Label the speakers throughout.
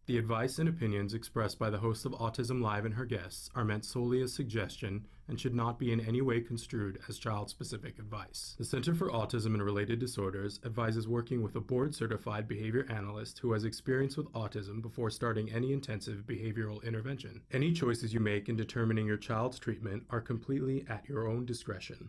Speaker 1: The advice and opinions expressed by the host of Autism Live and her guests are meant solely as suggestion and should not be in any way construed as child-specific advice. The Center for Autism and Related Disorders advises working with a board-certified behavior analyst who has experience with autism before starting any intensive behavioral intervention. Any choices you make in determining your child's treatment are completely at your own discretion.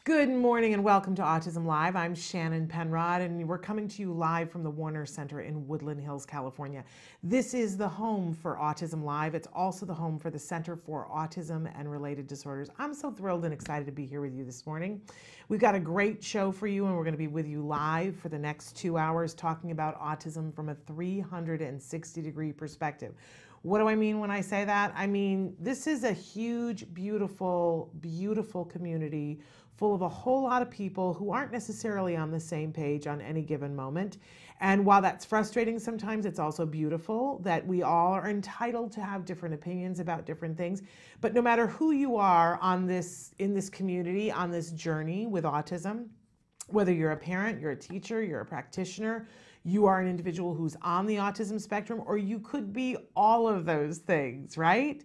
Speaker 2: Good morning and welcome to Autism Live. I'm Shannon Penrod and we're coming to you live from the Warner Center in Woodland Hills, California. This is the home for Autism Live. It's also the home for the Center for Autism and Related Disorders. I'm so thrilled and excited to be here with you this morning. We've got a great show for you and we're going to be with you live for the next 2 hours talking about autism from a 360-degree perspective. What do I mean when I say that? I mean, this is a huge, beautiful, beautiful community full of a whole lot of people who aren't necessarily on the same page on any given moment. And while that's frustrating sometimes, it's also beautiful that we all are entitled to have different opinions about different things. But no matter who you are in this community, on this journey with autism, whether you're a parent, you're a teacher, you're a practitioner, you are an individual who's on the autism spectrum, or you could be all of those things, right?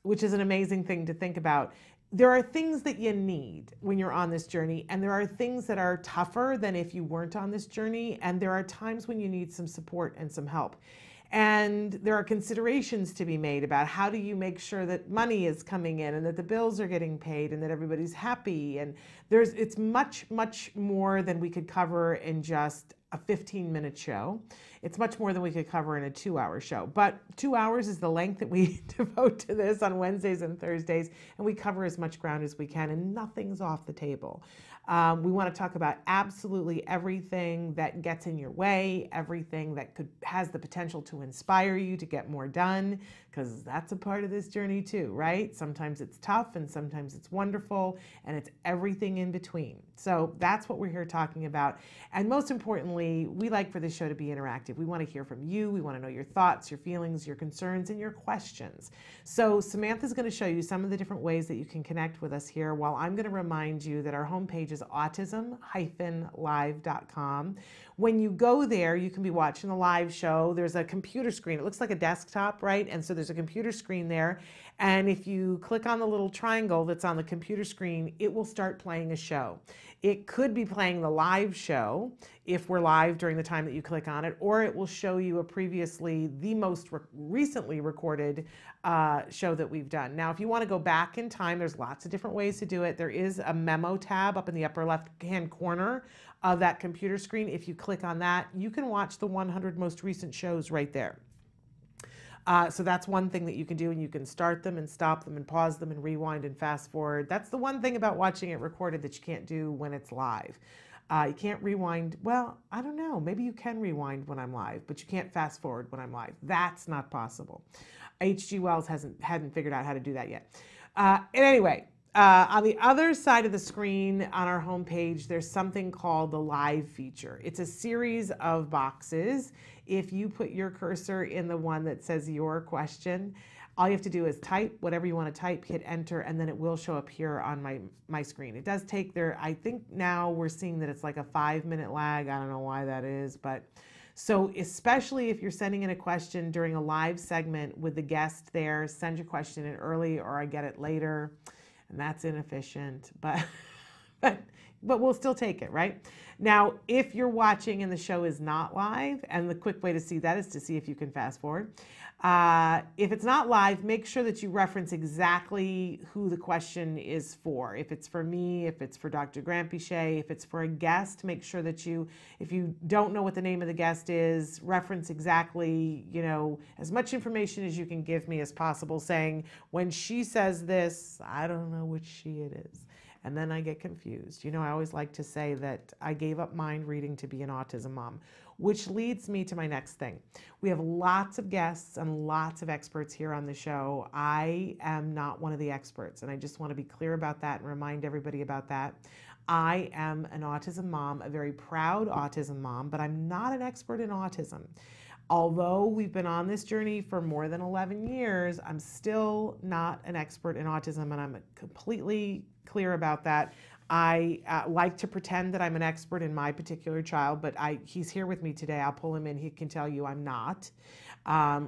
Speaker 2: Which is an amazing thing to think about. There are things that you need when you're on this journey, and there are things that are tougher than if you weren't on this journey, and there are times when you need some support and some help. And there are considerations to be made about how do you make sure that money is coming in and that the bills are getting paid and that everybody's happy. And it's much, much more than we could cover in just a 15-minute show. It's much more than we could cover in a 2-hour show. But 2 hours is the length that we devote to this on Wednesdays and Thursdays, and we cover as much ground as we can, and nothing's off the table. We want to talk about absolutely everything that gets in your way, everything that has the potential to inspire you to get more done, because that's a part of this journey too, right? Sometimes it's tough and sometimes it's wonderful, and it's everything in between. So that's what we're here talking about. And most importantly, we like for this show to be interactive. We want to hear from you. We want to know your thoughts, your feelings, your concerns, and your questions. So Samantha's going to show you some of the different ways that you can connect with us here, while I'm going to remind you that our homepage is autism-live.com. When you go there, you can be watching the live show. There's a computer screen. It looks like a desktop, right? And so there's a computer screen there. And if you click on the little triangle that's on the computer screen, it will start playing a show. It could be playing the live show if we're live during the time that you click on it, or it will show you the most recently recorded show that we've done. Now, if you want to go back in time, there's lots of different ways to do it. There is a memo tab up in the upper left-hand corner of that computer screen. If you click on that, you can watch the 100 most recent shows right there. So that's one thing that you can do, and you can start them and stop them and pause them and rewind and fast forward. That's the one thing about watching it recorded that you can't do when it's live. You can't rewind. Well, I don't know. Maybe you can rewind when I'm live, but you can't fast forward when I'm live. That's not possible. H.G. Wells hadn't figured out how to do that yet. Anyway, on the other side of the screen on our homepage, there's something called the live feature. It's a series of boxes. If you put your cursor in the one that says your question, all you have to do is type whatever you want to type, hit enter, and then it will show up here on my screen. It does take I think now we're seeing that it's like a 5-minute lag. I don't know why that is, but so especially if you're sending in a question during a live segment with the guest there, send your question in early or I get it later. And that's inefficient, but we'll still take it, right? Now, if you're watching and the show is not live, and the quick way to see that is to see if you can fast forward. If it's not live, make sure that you reference exactly who the question is for. If it's for me, if it's for Dr. Grampiche, if it's for a guest, make sure that if you don't know what the name of the guest is, reference exactly, as much information as you can give me as possible, saying, when she says this, I don't know which she it is. And then I get confused. I always like to say that I gave up mind reading to be an autism mom. which leads me to my next thing. We have lots of guests and lots of experts here on the show. I am not one of the experts, and I just want to be clear about that and remind everybody about that. I am an autism mom, a very proud autism mom, but I'm not an expert in autism. Although we've been on this journey for more than 11 years, I'm still not an expert in autism, and I'm completely clear about that. I like to pretend that I'm an expert in my particular child, but he's here with me today. I'll pull him in. He can tell you I'm not.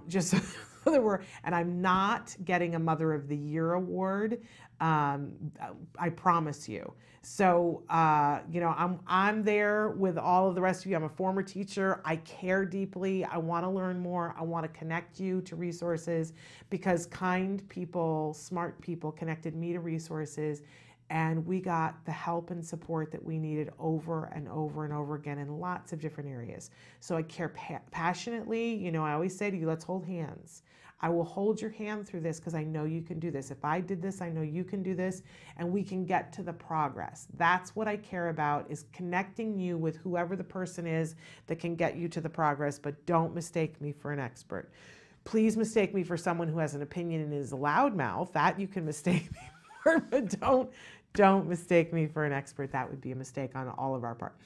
Speaker 2: Just so that and I'm not getting a Mother of the Year award. I promise you. So, I'm there with all of the rest of you. I'm a former teacher. I care deeply. I want to learn more. I want to connect you to resources because kind people, smart people connected me to resources. And we got the help and support that we needed over and over and over again in lots of different areas. So I care passionately. I always say to you, let's hold hands. I will hold your hand through this because I know you can do this. If I did this, I know you can do this, and we can get to the progress. That's what I care about, is connecting you with whoever the person is that can get you to the progress, but don't mistake me for an expert. Please mistake me for someone who has an opinion and is a loudmouth. That you can mistake me for, but don't mistake me for an expert. That would be a mistake on all of our part.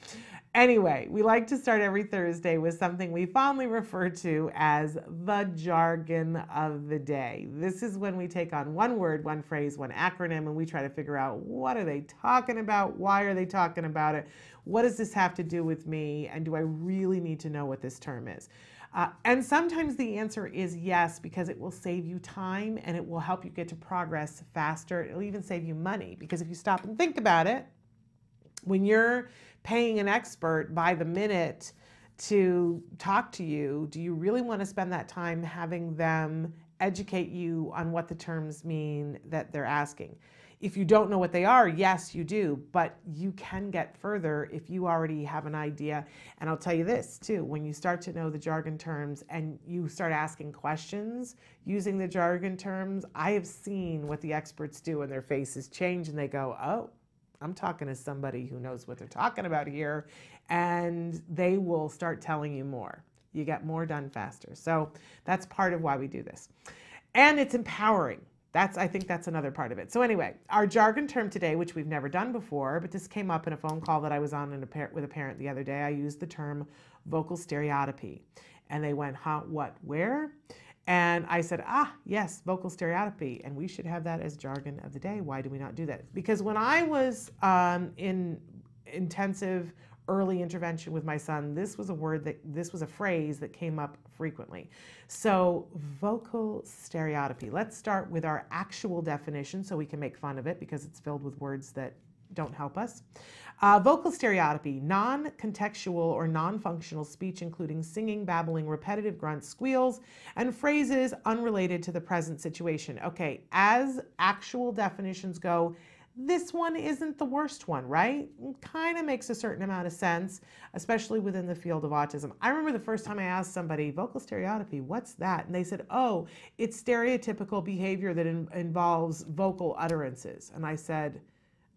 Speaker 2: Anyway, we like to start every Thursday with something we fondly refer to as the jargon of the day. This is when we take on one word, one phrase, one acronym, and we try to figure out what are they talking about? Why are they talking about it? What does this have to do with me? And do I really need to know what this term is? And sometimes the answer is yes, because it will save you time and it will help you get to progress faster. It'll even save you money, because if you stop and think about it, when you're paying an expert by the minute to talk to you, do you really want to spend that time having them educate you on what the terms mean that they're asking? If you don't know what they are, yes, you do, but you can get further if you already have an idea. And I'll tell you this too, when you start to know the jargon terms and you start asking questions using the jargon terms, I have seen what the experts do and their faces change and they go, oh, I'm talking to somebody who knows what they're talking about here, and they will start telling you more. You get more done faster. So that's part of why we do this. And it's empowering. I think that's another part of it. So anyway, our jargon term today, which we've never done before, but this came up in a phone call that I was on with a parent the other day. I used the term vocal stereotypy. And they went, huh, what, where? And I said, yes, vocal stereotypy. And we should have that as jargon of the day. Why do we not do that? Because when I was in intensive early intervention with my son, this was a phrase that came up frequently. So vocal stereotypy. Let's start with our actual definition so we can make fun of it because it's filled with words that don't help us. Vocal stereotypy, non-contextual or non-functional speech including singing, babbling, repetitive grunts, squeals, and phrases unrelated to the present situation. Okay, as actual definitions go, this one isn't the worst one, right? Kind of makes a certain amount of sense, especially within the field of autism. I remember the first time I asked somebody, vocal stereotypy, what's that? And they said, oh, it's stereotypical behavior that involves vocal utterances. And I said,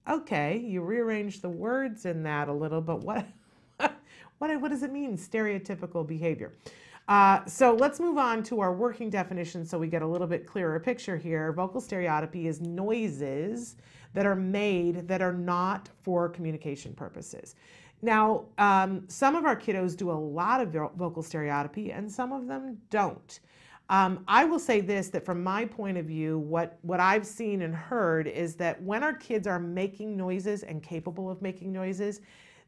Speaker 2: okay, you rearranged the words in that a little, but what does it mean, stereotypical behavior? So let's move on to our working definition so we get a little bit clearer picture here. Vocal stereotypy is noises that are made that are not for communication purposes. Now, some of our kiddos do a lot of vocal stereotypy and some of them don't. I will say this, that from my point of view, what I've seen and heard is that when our kids are making noises and capable of making noises,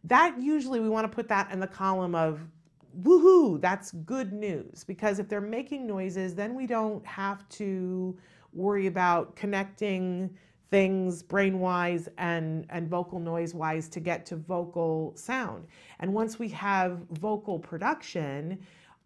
Speaker 2: that usually we want to put that in the column of woohoo, that's good news. Because if they're making noises, then we don't have to worry about connecting things brain-wise and vocal noise-wise to get to vocal sound. And once we have vocal production,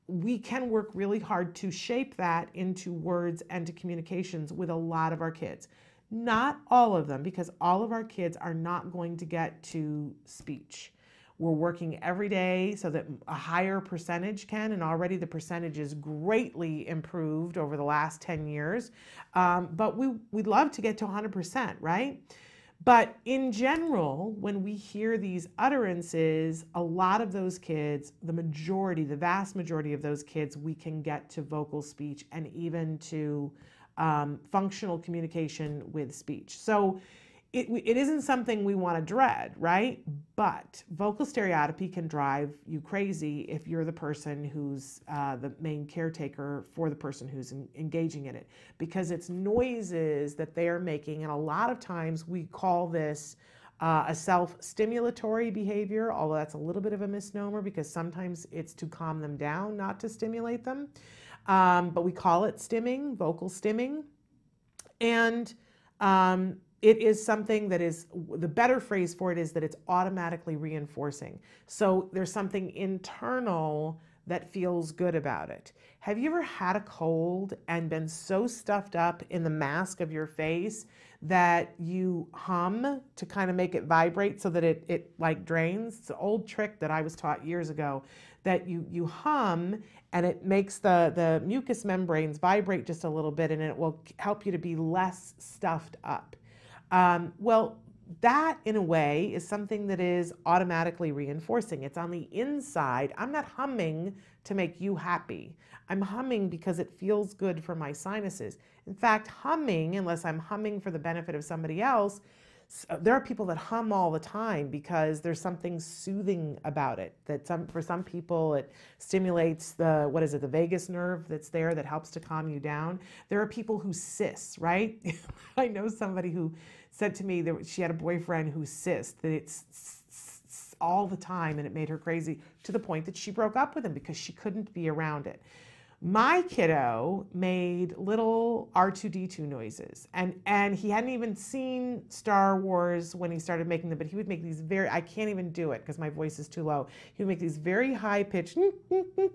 Speaker 2: we can work really hard to shape that into words and to communications with a lot of our kids. Not all of them, because all of our kids are not going to get to speech. We're working every day so that a higher percentage can, and already the percentage is greatly improved over the last 10 years. But we'd love to get to 100%, right? But in general, when we hear these utterances, a lot of those kids, the vast majority of those kids, we can get to vocal speech and even to functional communication with speech. So it isn't something we want to dread, right? But vocal stereotypy can drive you crazy if you're the person who's the main caretaker for the person who's engaging in it, because it's noises that they are making. And a lot of times we call this a self-stimulatory behavior, although that's a little bit of a misnomer because sometimes it's to calm them down, not to stimulate them. But we call it stimming, vocal stimming. And it is something that is, the better phrase for it is that it's automatically reinforcing. So there's something internal that feels good about it. Have you ever had a cold and been so stuffed up in the mask of your face that you hum to kind of make it vibrate so that it like drains? It's an old trick that I was taught years ago, that you hum and it makes the mucous membranes vibrate just a little bit, and it will help you to be less stuffed up. Well, that in a way is something that is automatically reinforcing. It's on the inside. I'm not humming to make you happy. I'm humming because it feels good for my sinuses. In fact, humming, unless I'm humming for the benefit of somebody else, there are people that hum all the time because there's something soothing about it. For some people it stimulates the vagus nerve that's there that helps to calm you down. There are people who sis, right? I know somebody who said to me that she had a boyfriend who sissed, that it's all the time, and it made her crazy to the point that she broke up with him because she couldn't be around it. My kiddo made little R2-D2 noises, and he hadn't even seen Star Wars when he started making them, but he would make these I can't even do it because my voice is too low. He would make these very high-pitched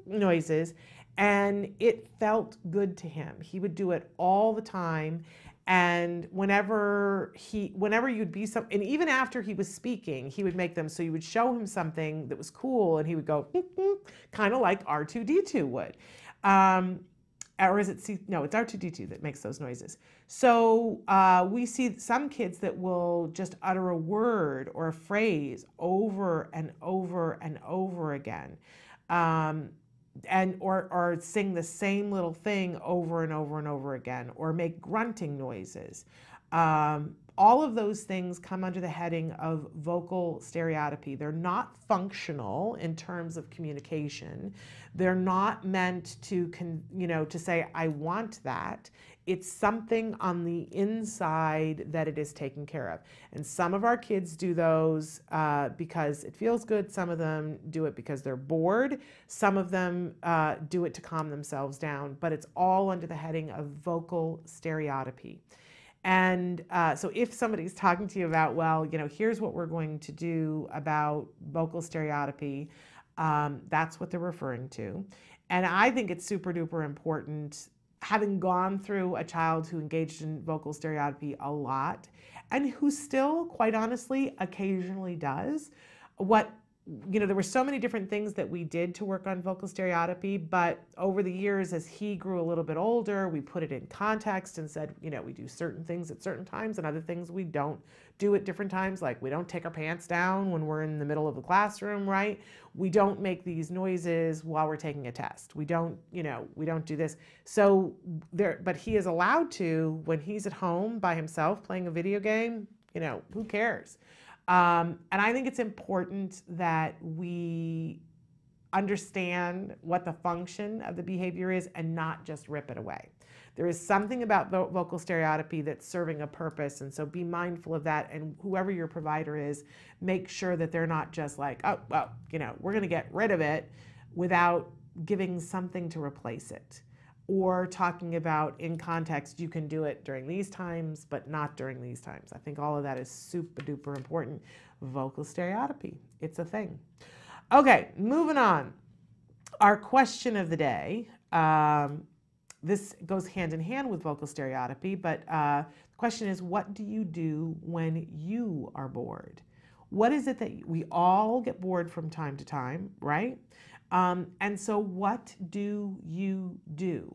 Speaker 2: noises, and it felt good to him. He would do it all the time, and whenever you'd be and even after he was speaking, he would make them, so you would show him something that was cool, and he would go, kind of like R2-D2 would. Or is it no, it's R2-D2 that makes those noises. So we see some kids that will just utter a word or a phrase over and over and over again, or sing the same little thing over and over and over again, or make grunting noises. All of those things come under the heading of vocal stereotypy. They're not functional in terms of communication. They're not meant to, to say, I want that. It's something on the inside that it is taken care of. And some of our kids do those because it feels good. Some of them do it because they're bored. Some of them do it to calm themselves down. But it's all under the heading of vocal stereotypy. And so if somebody's talking to you about, well, here's what we're going to do about vocal stereotypy, that's what they're referring to. And I think it's super duper important, having gone through a child who engaged in vocal stereotypy a lot and who still, quite honestly, occasionally does. There were so many different things that we did to work on vocal stereotypy, but over the years, as he grew a little bit older, we put it in context and said, we do certain things at certain times and other things we don't do at different times. Like we don't take our pants down when we're in the middle of the classroom, right? We don't make these noises while we're taking a test. We don't do this. So but he is allowed to when he's at home by himself playing a video game, who cares? And I think it's important that we understand what the function of the behavior is and not just rip it away. There is something about vocal stereotypy that's serving a purpose, and so be mindful of that. And whoever your provider is, make sure that they're not just like, oh, well, we're going to get rid of it without giving something to replace it. Or talking about in context, you can do it during these times, but not during these times. I think all of that is super duper important. Vocal stereotypy, it's a thing. Okay, moving on. Our question of the day, this goes hand in hand with vocal stereotypy, but the question is, what do you do when you are bored? What is it that we all get bored from time to time, right? And so what do you do?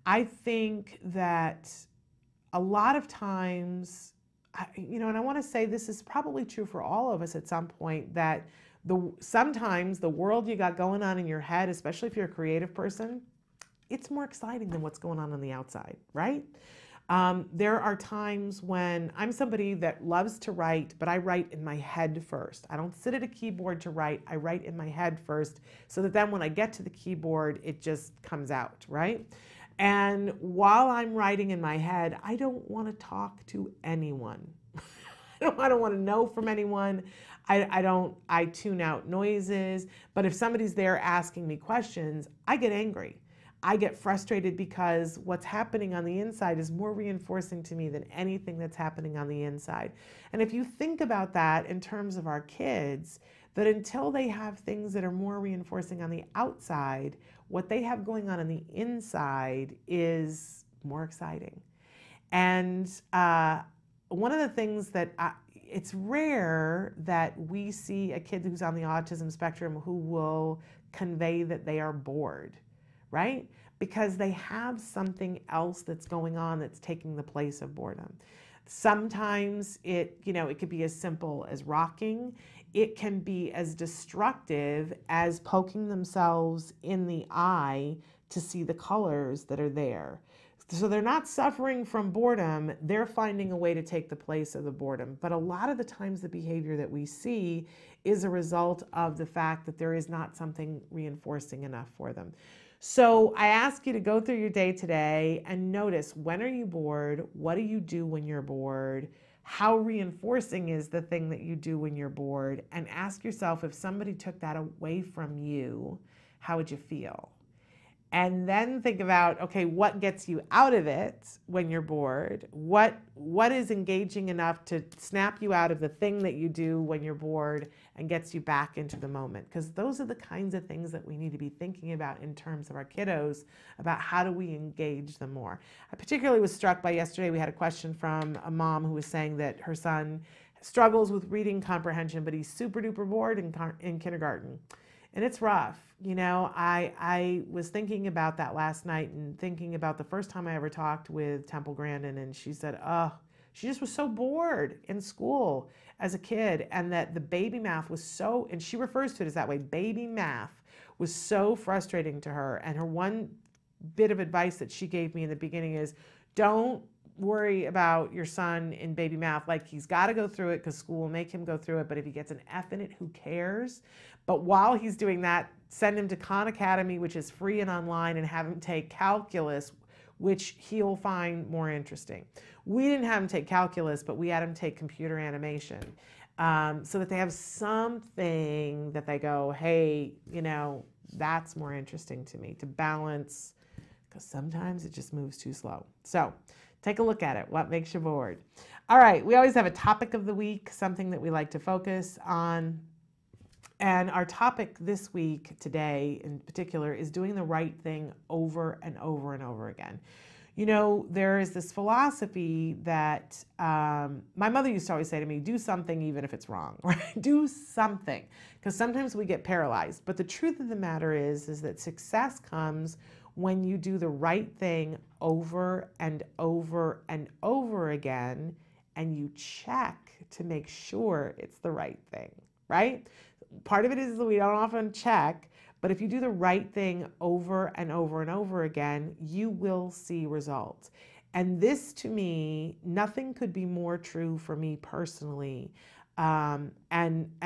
Speaker 2: I think that a lot of times and I want to say this is probably true for all of us at some point, that sometimes the world you got going on in your head, especially if you're a creative person, it's more exciting than what's going on the outside, right? There are times when I'm somebody that loves to write, but I write in my head first. I don't sit at a keyboard to write. I write in my head first, so that then when I get to the keyboard, it just comes out, right? And while I'm writing in my head, I don't want to talk to anyone. I don't want to know from anyone. I tune out noises. But if somebody's there asking me questions, I get angry. I get frustrated because what's happening on the inside is more reinforcing to me than anything that's happening on the inside. And if you think about that in terms of our kids, that until they have things that are more reinforcing on the outside, what they have going on the inside is more exciting. And one of the things that it's rare that we see a kid who's on the autism spectrum who will convey that they are bored, right? Because they have something else that's going on that's taking the place of boredom. Sometimes it could be as simple as rocking. It can be as destructive as poking themselves in the eye to see the colors that are there. So they're not suffering from boredom, they're finding a way to take the place of the boredom. But a lot of the times the behavior that we see is a result of the fact that there is not something reinforcing enough for them. So I ask you to go through your day today and notice, when are you bored? What do you do when you're bored? How reinforcing is the thing that you do when you're bored? And ask yourself, if somebody took that away from you, how would you feel? And then think about, okay, what gets you out of it when you're bored? What is engaging enough to snap you out of the thing that you do when you're bored and gets you back into the moment? Because those are the kinds of things that we need to be thinking about in terms of our kiddos, about how do we engage them more. I particularly was struck by yesterday, we had a question from a mom who was saying that her son struggles with reading comprehension, but he's super duper bored in kindergarten. And it's rough. I was thinking about that last night and thinking about the first time I ever talked with Temple Grandin, and she said, she just was so bored in school as a kid, and that the baby math was so, and she refers to it as that way, baby math was so frustrating to her. And her one bit of advice that she gave me in the beginning is, don't worry about your son in baby math. Like, he's got to go through it because school will make him go through it, but if he gets an F in it, who cares? But while he's doing that, send him to Khan Academy, which is free and online, and have him take calculus, which he'll find more interesting. We didn't have him take calculus, but we had him take computer animation, so that they have something that they go, hey, that's more interesting to me, to balance, because sometimes it just moves too slow. So take a look at it. What makes you bored? All right, we always have a topic of the week, something that we like to focus on. And our topic this week, today in particular, is doing the right thing over and over and over again. There is this philosophy that my mother used to always say to me, do something even if it's wrong, right? Do something, because sometimes we get paralyzed. But the truth of the matter is that success comes when you do the right thing over and over and over again, and you check to make sure it's the right thing, right? Part of it is that we don't often check, but if you do the right thing over and over and over again, you will see results. And this, to me, nothing could be more true for me personally. And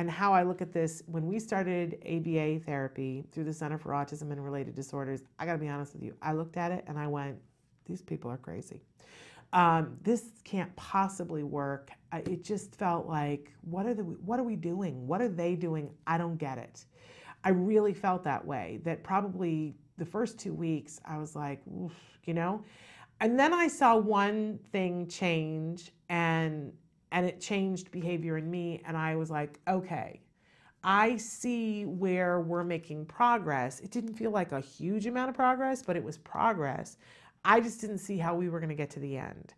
Speaker 2: how I look at this, when we started ABA therapy through the Center for Autism and Related Disorders, I got to be honest with you, I looked at it and I went, these people are crazy. This can't possibly work. It just felt like, what are we doing? What are they doing? I don't get it. I really felt that way, that probably the first 2 weeks I was like, oof, and then I saw one thing change, and it changed behavior in me. And I was like, okay, I see where we're making progress. It didn't feel like a huge amount of progress, but it was progress. I just didn't see how we were going to get to the end.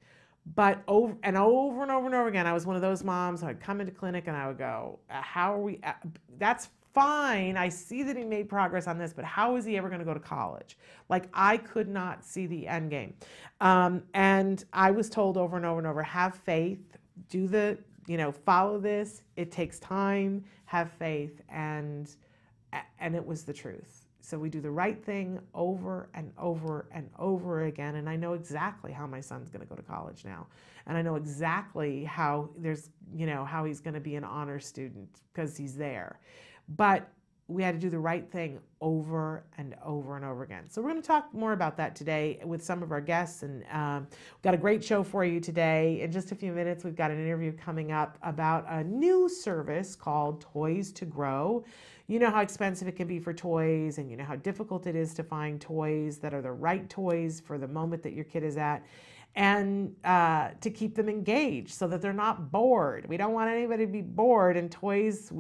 Speaker 2: But over and over and over and over again, I was one of those moms who would come into clinic and I would go, how are we? That's fine. I see that he made progress on this, but how is he ever going to go to college? Like, I could not see the end game. And I was told over and over and over, have faith. do the, follow this. It takes time, have faith, and it was the truth. So we do the right thing over and over and over again. And I know exactly how my son's going to go to college now. And I know exactly how how he's going to be an honor student because he's there. But we had to do the right thing over and over and over again. So we're going to talk more about that today with some of our guests. And we've got a great show for you today. In just a few minutes, we've got an interview coming up about a new service called Toys to Grow. You know how expensive it can be for toys, and you know how difficult it is to find toys that are the right toys for the moment that your kid is at, and to keep them engaged so that they're not bored. We don't want anybody to be bored, and toys,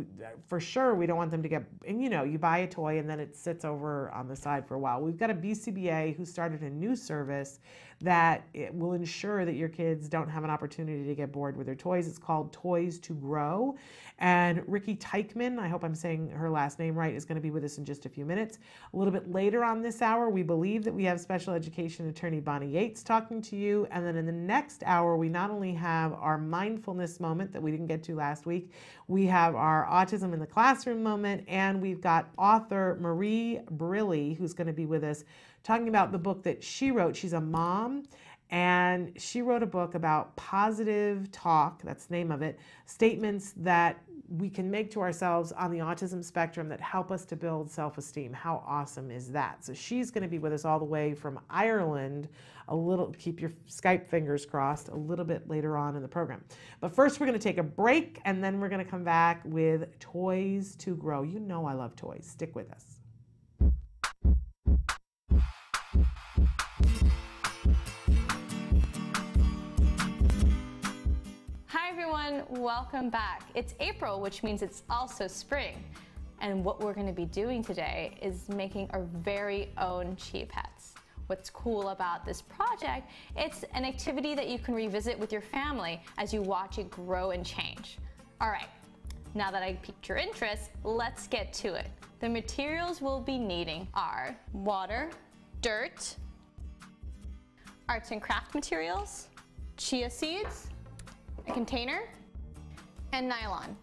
Speaker 2: for sure, we don't want them to get, and you buy a toy and then it sits over on the side for a while. We've got a BCBA who started a new service that it will ensure that your kids don't have an opportunity to get bored with their toys. It's called Toys to Grow. And Ricky Teichman, I hope I'm saying her last name right, is going to be with us in just a few minutes. A little bit later on this hour, we believe that we have special education attorney Bonnie Yates talking to you. And then in the next hour, we not only have our mindfulness moment that we didn't get to last week, we have our autism in the classroom moment, and we've got author Marie Brilli, who's going to be with us talking about the book that she wrote. She's a mom, and she wrote a book about positive talk, that's the name of it, statements that we can make to ourselves on the autism spectrum that help us to build self-esteem. How awesome is that? So she's going to be with us all the way from Ireland, keep your Skype fingers crossed, a little bit later on in the program. But first we're going to take a break, and then we're going to come back with Toys to Grow. You know I love toys. Stick with us.
Speaker 3: Welcome back. It's April, which means it's also spring. And what we're going to be doing today is making our very own chia pets. What's cool about this project, it's an activity that you can revisit with your family as you watch it grow and change. All right, now that I piqued your interest, let's get to it. The materials we'll be needing are water, dirt, arts and craft materials, chia seeds, a container, and nylon.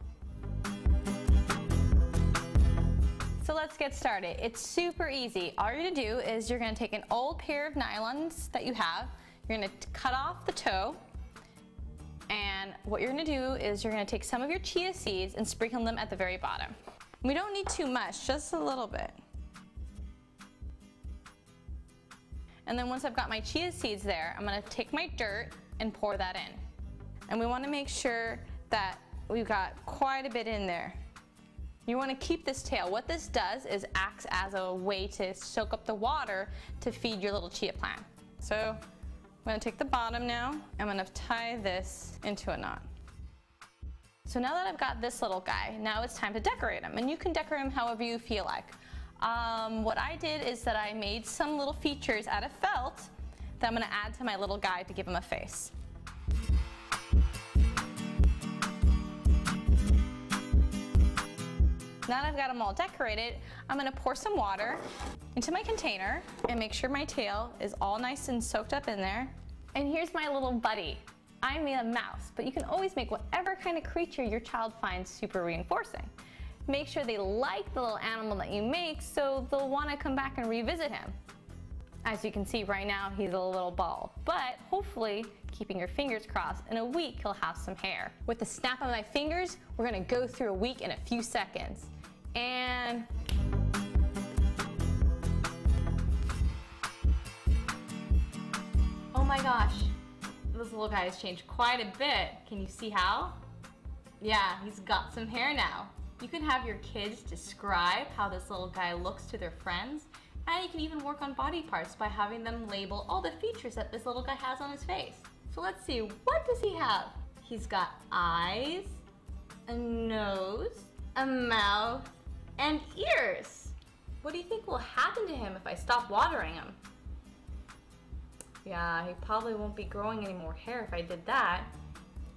Speaker 3: So let's get started. It's super easy. All you're gonna do is you're gonna take an old pair of nylons that you have, you're gonna cut off the toe, and what you're gonna do is you're gonna take some of your chia seeds and sprinkle them at the very bottom. We don't need too much, just a little bit. And then once I've got my chia seeds there, I'm gonna take my dirt and pour that in. And we wanna make sure that we've got quite a bit in there. You want to keep this tail. What this does is acts as a way to soak up the water to feed your little chia plant. So I'm going to take the bottom now. I'm going to tie this into a knot. So now that I've got this little guy, now it's time to decorate him. And you can decorate him however you feel like. What I did is that I made some little features out of felt that I'm going to add to my little guy to give him a face. Now that I've got them all decorated, I'm gonna pour some water into my container and make sure my tail is all nice and soaked up in there. And here's my little buddy. I'm a mouse, but you can always make whatever kind of creature your child finds super reinforcing. Make sure they like the little animal that you make so they'll wanna come back and revisit him. As you can see right now, he's a little ball, but hopefully, keeping your fingers crossed, in a week he'll have some hair. With the snap of my fingers, we're gonna go through a week in a few seconds. And oh my gosh, this little guy has changed quite a bit. Can you see how? Yeah, he's got some hair now. You can have your kids describe how this little guy looks to their friends, and you can even work on body parts by having them label all the features that this little guy has on his face. So let's see, what does he have? He's got eyes, a nose, a mouth, and ears. What do you think will happen to him if I stop watering him? Yeah, he probably won't be growing any more hair if I did that.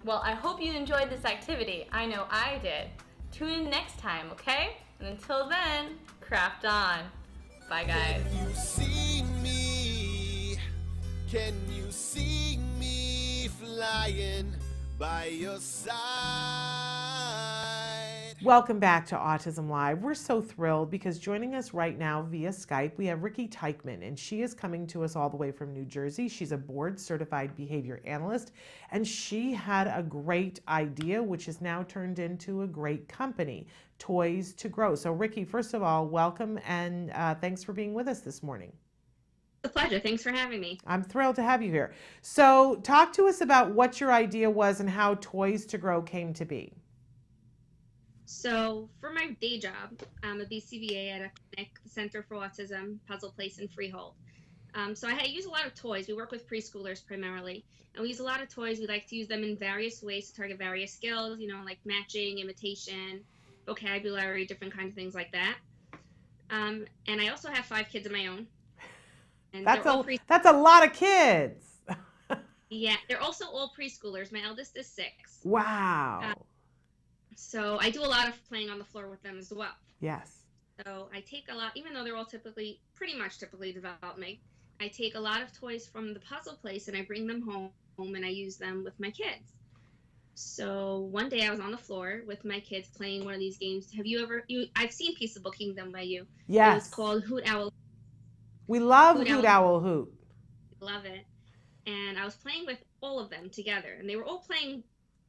Speaker 3: Well, I hope you enjoyed this activity. I know I did. Tune in next time, okay? And until then, craft on. Bye, guys.
Speaker 4: Can you see me? Can you see me flying by your side.
Speaker 2: Welcome back to Autism Live. We're so thrilled because joining us right now via Skype, we have Ricky Teichman, and she is coming to us all the way from New Jersey. She's a board-certified behavior analyst, and she had a great idea, which has now turned into a great company, Toys to Grow. So, Ricky, first of all, welcome, and thanks for being with us this morning.
Speaker 5: It's a pleasure. Thanks for having me.
Speaker 2: I'm thrilled to have you here. So, talk to us about what your idea was and how Toys to Grow came to be.
Speaker 5: So for my day job, I'm a BCBA at a clinic, the Center for Autism, Puzzle Place in Freehold. So I use a lot of toys. We work with preschoolers primarily, and we use a lot of toys. We like to use them in various ways to target various skills, like matching, imitation, vocabulary, different kinds of things like that. And I also have 5 kids of my own. And
Speaker 2: that's a lot of kids.
Speaker 5: Yeah, they're also all preschoolers. My eldest is 6.
Speaker 2: Wow.
Speaker 5: So I do a lot of playing on the floor with them as well.
Speaker 2: Yes.
Speaker 5: So I take a lot, even though they're all pretty much typically developing, I take a lot of toys from the Puzzle Place and I bring them home and I use them with my kids. So one day I was on the floor with my kids playing one of these games. Have you ever, I've seen Peaceable Kingdom by you.
Speaker 2: Yes.
Speaker 5: It was called Hoot Owl.
Speaker 2: We love Hoot Owl Hoot.
Speaker 5: Love it. And I was playing with all of them together and they were all playing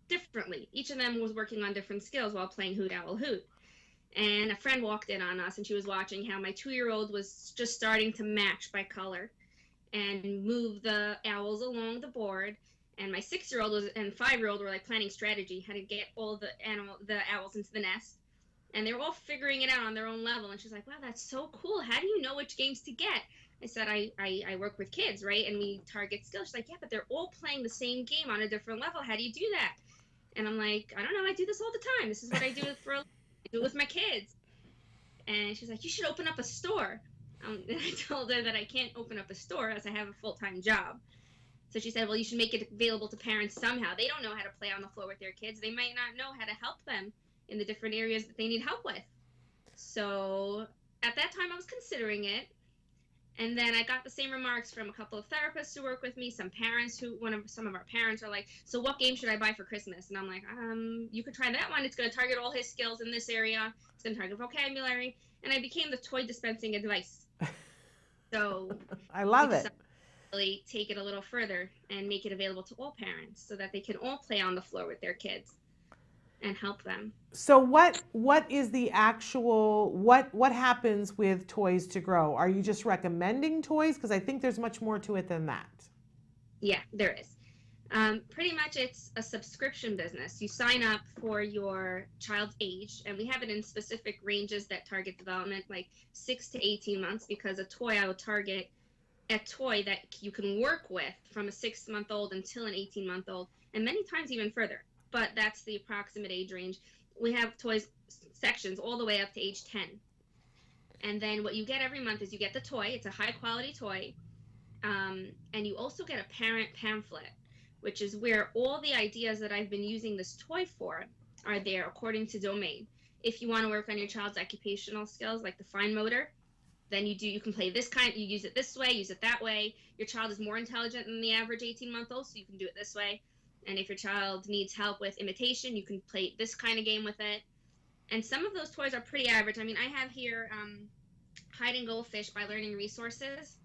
Speaker 5: differently. Each of them was working on different skills while playing Hoot Owl Hoot. And a friend walked in on us and she was watching how my 2-year-old was just starting to match by color and move the owls along the board. And my 6-year-old and 5-year-old were like planning strategy, how to get all the owls into the nest. And they were all figuring it out on their own level. And she's like, wow, that's so cool. How do you know which games to get? I said, I work with kids, right? And we target skills. She's like, yeah, but they're all playing the same game on a different level. How do you do that? And I'm like, I don't know. I do this all the time. This is what I do I do it with my kids. And she's like, you should open up a store. And I told her that I can't open up a store as I have a full-time job. So she said, well, you should make it available to parents somehow. They don't know how to play on the floor with their kids. They might not know how to help them in the different areas that they need help with. So at that time, I was considering it. And then I got the same remarks from a couple of therapists who work with me, some parents some of our parents are like, so what game should I buy for Christmas? And I'm like, you could try that one. It's going to target all his skills in this area. It's going to target vocabulary. And I became the toy dispensing advice. So
Speaker 2: I love it.
Speaker 5: Really take it a little further and make it available to all parents so that they can all play on the floor with their kids and help them.
Speaker 2: So what is the actual, what happens with Toys to Grow? Are you just recommending toys? Because I think there's much more to it than that.
Speaker 5: Yeah, there is. Pretty much it's a subscription business. You sign up for your child's age, and we have it in specific ranges that target development, like 6 to 18 months, because a toy I would target a toy that you can work with from a 6-month-old until an 18-month-old, and many times even further. But that's the approximate age range. We have toys sections all the way up to age 10. And then what you get every month is you get the toy. It's a high-quality toy. And you also get a parent pamphlet, which is where all the ideas that I've been using this toy for are there according to domain. If you want to work on your child's occupational skills, like the fine motor, then you can play this kind, you use it this way, use it that way. Your child is more intelligent than the average 18-month-old, so you can do it this way. And if your child needs help with imitation, you can play this kind of game with it. And some of those toys are pretty average. I mean, I have here Hide and Goldfish by Learning Resources.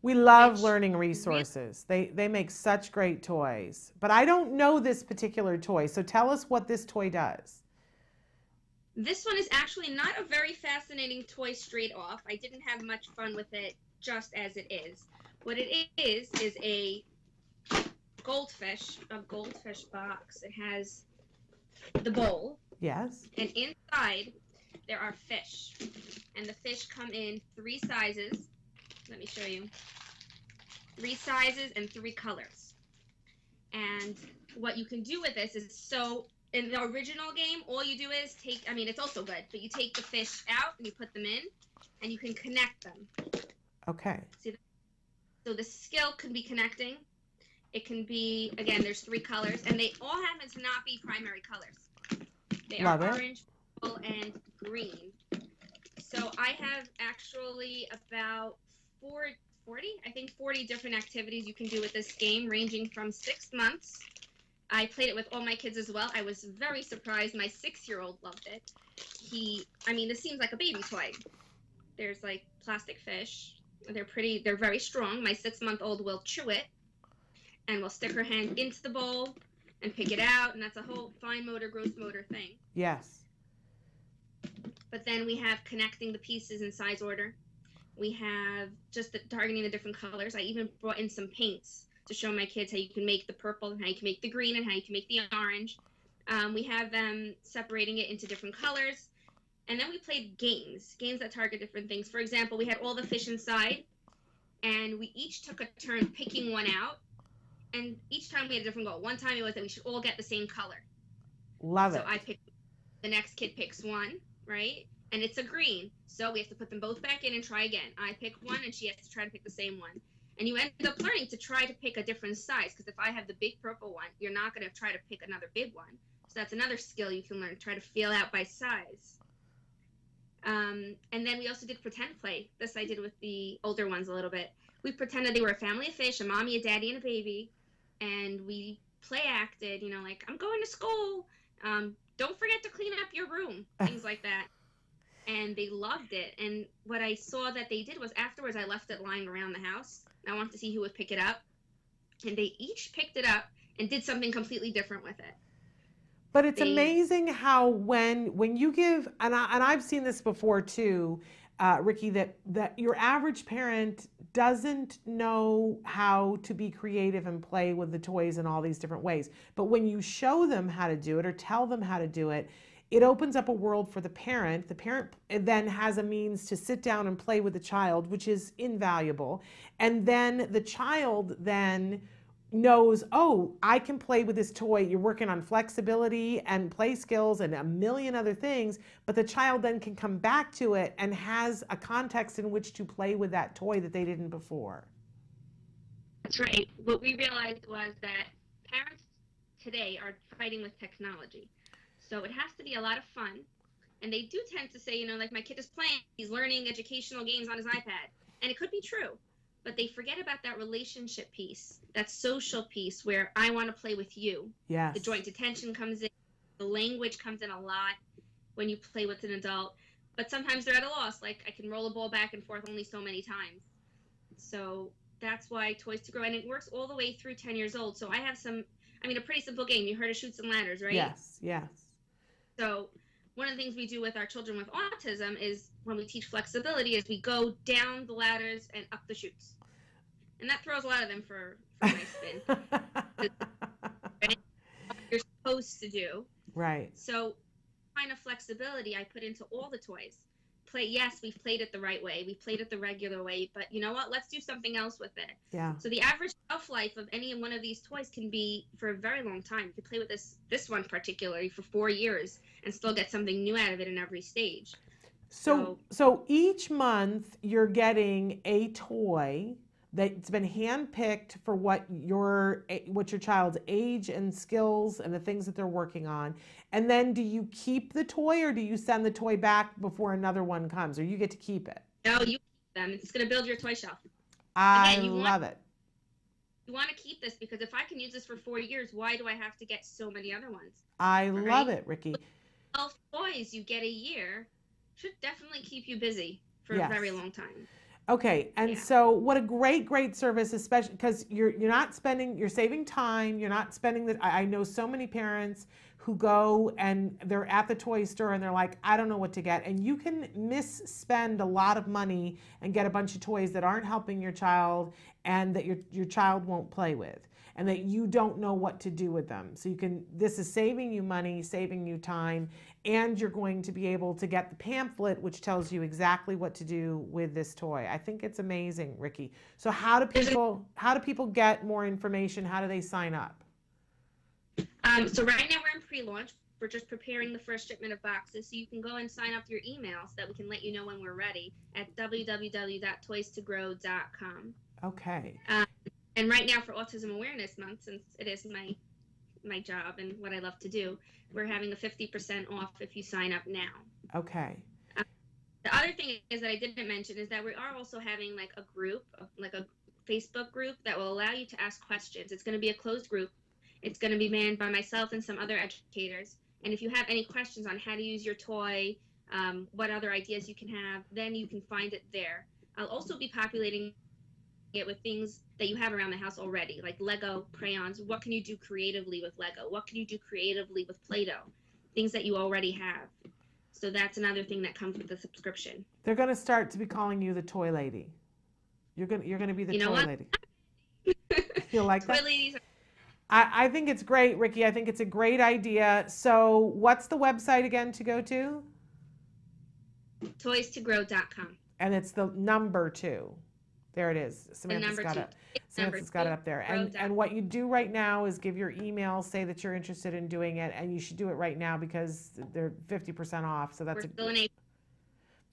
Speaker 2: We love Learning Resources. They make such great toys. But I don't know this particular toy, so tell us what this toy does.
Speaker 5: This one is actually not a very fascinating toy straight off. I didn't have much fun with it just as it is. What it is a goldfish box. It has the bowl.
Speaker 2: Yes.
Speaker 5: And inside there are fish. And the fish come in 3 sizes. Let me show you. 3 sizes and 3 colors. And what you can do with this is, so in the original game, all you do is it's also good, but you take the fish out and you put them in and you can connect them.
Speaker 2: Okay.
Speaker 5: See, so the skill can be connecting. It can be, again, there's 3 colors, and they all happen to not be primary colors. They are orange, purple, and green. So I have actually about 40 different activities you can do with this game, ranging from 6 months I played it with all my kids as well. I was very surprised. My 6-year-old loved it. This seems like a baby toy. There's like plastic fish. They're very strong. My 6-month-old will chew it and will stick her hand into the bowl and pick it out, and that's a whole fine motor, gross motor thing.
Speaker 2: Yes.
Speaker 5: But then we have connecting the pieces in size order. We have just targeting the different colors. I even brought in some paints to show my kids how you can make the purple and how you can make the green and how you can make the orange. We have them separating it into different colors. And then we played games that target different things. For example, we had all the fish inside, and we each took a turn picking one out. And each time we had a different goal. One time it was that we should all get the same color.
Speaker 2: Love it.
Speaker 5: So I picked, the next kid picks one, right? And it's a green. So we have to put them both back in and try again. I pick one, and she has to try to pick the same one. And you end up learning to try to pick a different size, because if I have the big purple one, you're not going to try to pick another big one. So that's another skill you can learn, try to feel out by size. And then we also did pretend play. This I did with the older ones a little bit. We pretended they were a family of fish, a mommy, a daddy, and a baby. And we play acted, like, I'm going to school. Don't forget to clean up your room, things like that. And they loved it. And what I saw that they did was afterwards I left it lying around the house. I wanted to see who would pick it up. And they each picked it up and did something completely different with it.
Speaker 2: But it's amazing how when you give, and I've seen this before too, Ricky, that your average parent doesn't know how to be creative and play with the toys in all these different ways. But when you show them how to do it or tell them how to do it, it opens up a world for the parent. The parent then has a means to sit down and play with the child, which is invaluable. And then the child then knows, oh, I can play with this toy. You're working on flexibility and play skills and a million other things, but the child then can come back to it and has a context in which to play with that toy that they didn't before.
Speaker 5: That's right. What we realized was that parents today are fighting with technology. So it has to be a lot of fun. And they do tend to say, like my kid is playing, he's learning educational games on his iPad. And it could be true. But they forget about that relationship piece, that social piece where I want to play with you.
Speaker 2: Yes.
Speaker 5: The joint attention comes in. The language comes in a lot when you play with an adult. But sometimes they're at a loss. Like, I can roll a ball back and forth only so many times. So that's why Toys to Grow. And it works all the way through 10 years old. So I have a pretty simple game. You heard of Chutes and Ladders, right?
Speaker 2: Yes, yes.
Speaker 5: So one of the things we do with our children with autism is when we teach flexibility is we go down the ladders and up the chutes. And that throws a lot of them for a nice spin. What you're supposed to do.
Speaker 2: Right.
Speaker 5: So kind of flexibility I put into all the toys. Yes, we've played it the right way. We played it the regular way, but you know what? Let's do something else with it.
Speaker 2: Yeah.
Speaker 5: So the average shelf life of any one of these toys can be for a very long time. You could play with this one particularly for 4 years and still get something new out of it in every stage.
Speaker 2: So each month you're getting a toy that's been handpicked for what your child's age and skills and the things that they're working on. And then do you keep the toy or do you send the toy back before another one comes, or you get to keep it?
Speaker 5: No, you keep them. It's going to build your toy shelf.
Speaker 2: I love it.
Speaker 5: You want to keep this because if I can use this for 4 years, why do I have to get so many other ones?
Speaker 2: I love it, Ricky.
Speaker 5: 12 toys you get a year should definitely keep you busy for a very long time.
Speaker 2: Okay, and so what a great service, especially because you're saving time, you're not spending I know so many parents who go and they're at the toy store and they're like, I don't know what to get, and you can misspend a lot of money and get a bunch of toys that aren't helping your child and that your child won't play with, and that you don't know what to do with them. So this is saving you money, saving you time, and you're going to be able to get the pamphlet which tells you exactly what to do with this toy. I think it's amazing, Ricky. So how do people get more information? How do they sign up?
Speaker 5: So right now we're in pre-launch. We're just preparing the first shipment of boxes, so you can go and sign up your email so that we can let you know when we're ready at www.toys2grow.com.
Speaker 2: Okay.
Speaker 5: And right now for Autism Awareness Month, since it is my job and what I love to do, we're having a 50% off if you sign up now.
Speaker 2: Okay.
Speaker 5: The other thing is that I didn't mention is that we are also having like a group, like a Facebook group that will allow you to ask questions. It's going to be a closed group. It's going to be manned by myself and some other educators. And if you have any questions on how to use your toy, what other ideas you can have, then you can find it there. I'll also be populating it with things that you have around the house already, like Lego, crayons. What can you do creatively with Lego? What can you do creatively with Play-Doh? Things that you already have. So that's another thing that comes with the subscription.
Speaker 2: They're going to start to be calling you the toy lady. You're going to be the toy lady. You like that?
Speaker 5: Toy ladies.
Speaker 2: I think it's great, Ricky. I think it's a great idea. So what's the website again to go to?
Speaker 5: Toys2grow.com.
Speaker 2: And it's the number 2. There it is. Samantha's got it. Samantha's got it up there. And what you do right now is give your email, say that you're interested in doing it, and you should do it right now because they're 50% off. So that's
Speaker 5: still in April.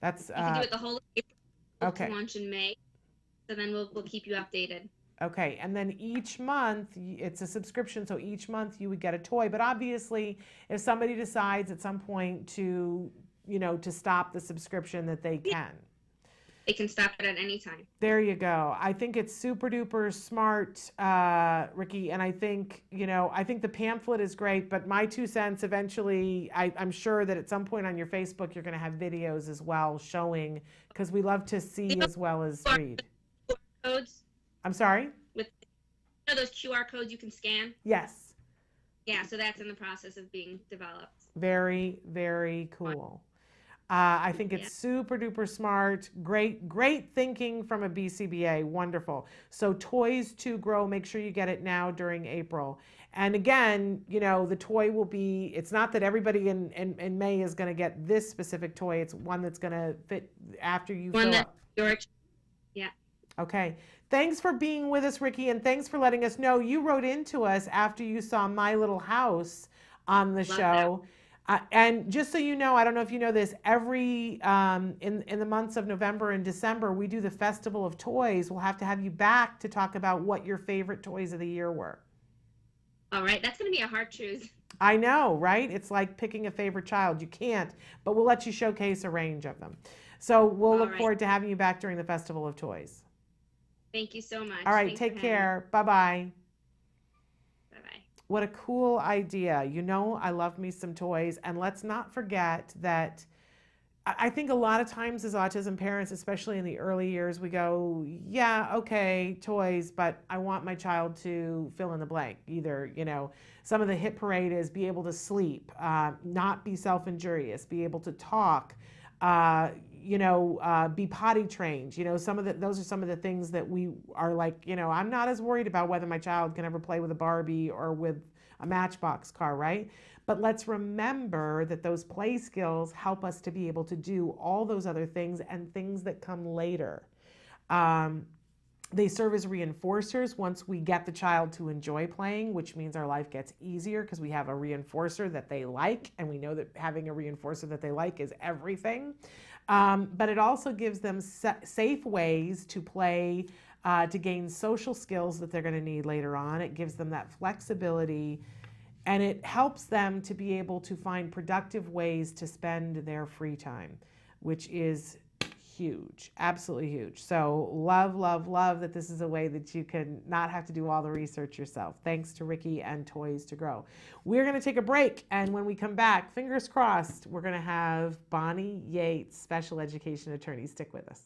Speaker 2: That's
Speaker 5: you can do it the whole April.
Speaker 2: Okay.
Speaker 5: To launch in May. So then we'll keep you updated.
Speaker 2: Okay, and then each month, it's a subscription, so each month you would get a toy. But obviously, if somebody decides at some point to, to stop the subscription, that they can.
Speaker 5: They can stop it at any time.
Speaker 2: There you go. I think it's super duper smart, Ricky, and I think, I think the pamphlet is great, but my 2 cents eventually, I'm sure that at some point on your Facebook, you're going to have videos as well showing, because we love to see as well as read.
Speaker 5: Codes.
Speaker 2: I'm sorry?
Speaker 5: With those QR codes you can scan?
Speaker 2: Yes.
Speaker 5: Yeah, so that's in the process of being developed.
Speaker 2: Very, very cool. I think it's super duper smart. Great thinking from a BCBA. Wonderful. So Toys2Grow, make sure you get it now during April. And again, the toy will be, it's not that everybody in May is going to get this specific toy. It's one that's going to fit after you fill up.
Speaker 5: Yeah.
Speaker 2: Okay. Thanks for being with us, Ricky, and thanks for letting us know. You wrote into us after you saw My Little House on the show. And just so you know, I don't know if you know this, every, in the months of November and December, we do the Festival of Toys. We'll have to have you back to talk about what your favorite toys of the year were.
Speaker 5: All right. That's going to be a hard choose.
Speaker 2: I know, right? It's like picking a favorite child. You can't, but we'll let you showcase a range of them. So we'll look forward to having you back during the Festival of Toys.
Speaker 5: Thank you so much.
Speaker 2: All right, take care. Bye-bye.
Speaker 5: Bye-bye.
Speaker 2: What a cool idea. I love me some toys. And let's not forget that I think a lot of times as autism parents, especially in the early years, we go, yeah, okay, toys, but I want my child to fill in the blank. Either, some of the hit parade is be able to sleep, not be self-injurious, be able to talk, be potty trained. Those are some of the things that we are like, I'm not as worried about whether my child can ever play with a Barbie or with a Matchbox car, right? But let's remember that those play skills help us to be able to do all those other things and things that come later. They serve as reinforcers once we get the child to enjoy playing, which means our life gets easier because we have a reinforcer that they like, and we know that having a reinforcer that they like is everything. But it also gives them safe ways to play, to gain social skills that they're going to need later on. It gives them that flexibility, and it helps them to be able to find productive ways to spend their free time, which is huge, absolutely huge. So love, love, love that this is a way that you can not have to do all the research yourself. Thanks to Ricky and Toys2Grow. We're going to take a break, and when we come back, fingers crossed, we're going to have Bonnie Yates, special education attorney. Stick with us.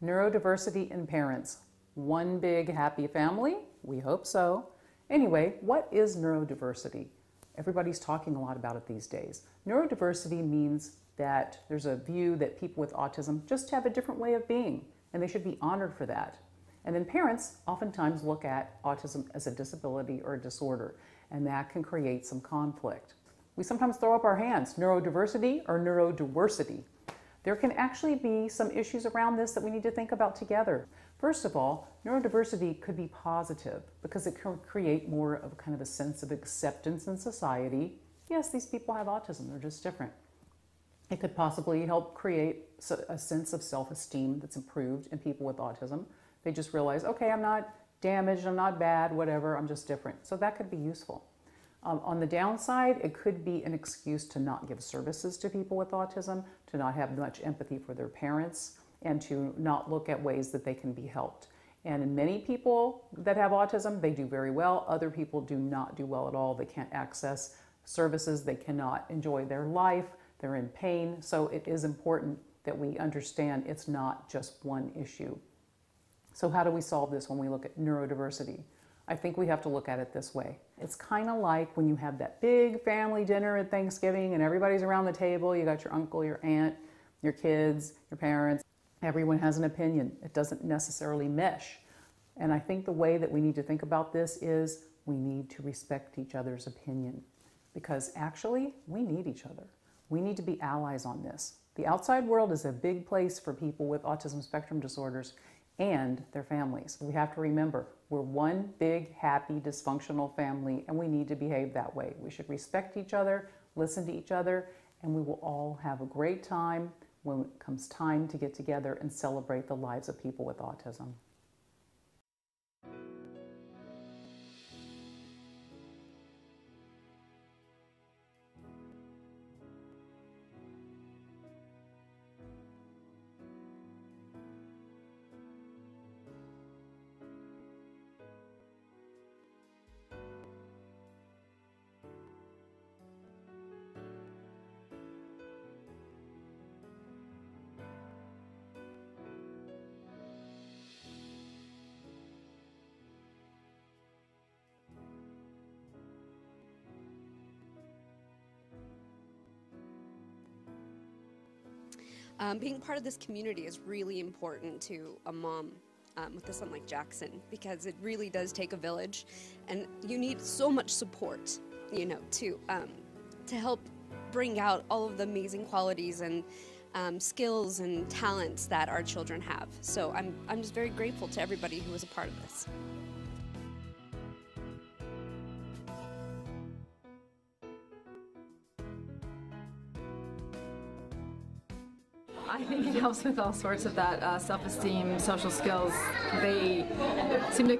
Speaker 4: Neurodiversity in parents. One big happy family? We hope so. Anyway, what is neurodiversity? Everybody's talking a lot about it these days. Neurodiversity means that there's a view that people with autism just have a different way of being, and they should be honored for that. And then parents oftentimes look at autism as a disability or a disorder, and that can create some conflict. We sometimes throw up our hands, neurodiversity or neurodiversity. There can actually be some issues around this that we need to think about together. First of all, neurodiversity could be positive because it can create more of kind of a sense of acceptance in society. Yes, these people have autism, they're just different. It could possibly help create a sense of self-esteem that's improved in people with autism. They just realize, okay, I'm not damaged, I'm not bad, whatever, I'm just different. So that could be useful. On the downside, it could be an excuse to not give services to people with autism, to not have much empathy for their parents, and to not look at ways that they can be helped. And in many people that have autism, they do very well. Other people do not do well at all. They can't access services, they cannot enjoy their life, they're in pain. So it is important that we understand it's not just one issue. So how do we solve this when we look at neurodiversity? I think we have to look at it this way. It's kind of like when you have that big family dinner at Thanksgiving and everybody's around the table, you got your uncle, your aunt, your kids, your parents, everyone has an opinion. It doesn't necessarily mesh. And I think the way that we need to think about this is we need to respect each other's opinion, because actually we need each other. We need to be allies on this. The outside world is a big place for people with autism spectrum disorders and their families. We have to remember we're one big, happy, dysfunctional family, and we need to behave that way. We should respect each other, listen to each other, and we will all have a great time when it comes time to get together and celebrate the lives of people with autism.
Speaker 6: Being part of this community is really important to a mom with a son like Jackson, because it really does take a village, and you need so much support, you know, to help bring out all of the amazing qualities and skills and talents that our children have. So I'm just very grateful to everybody who was a part of this.
Speaker 7: I think it helps with all sorts of that self-esteem, social skills. They seem to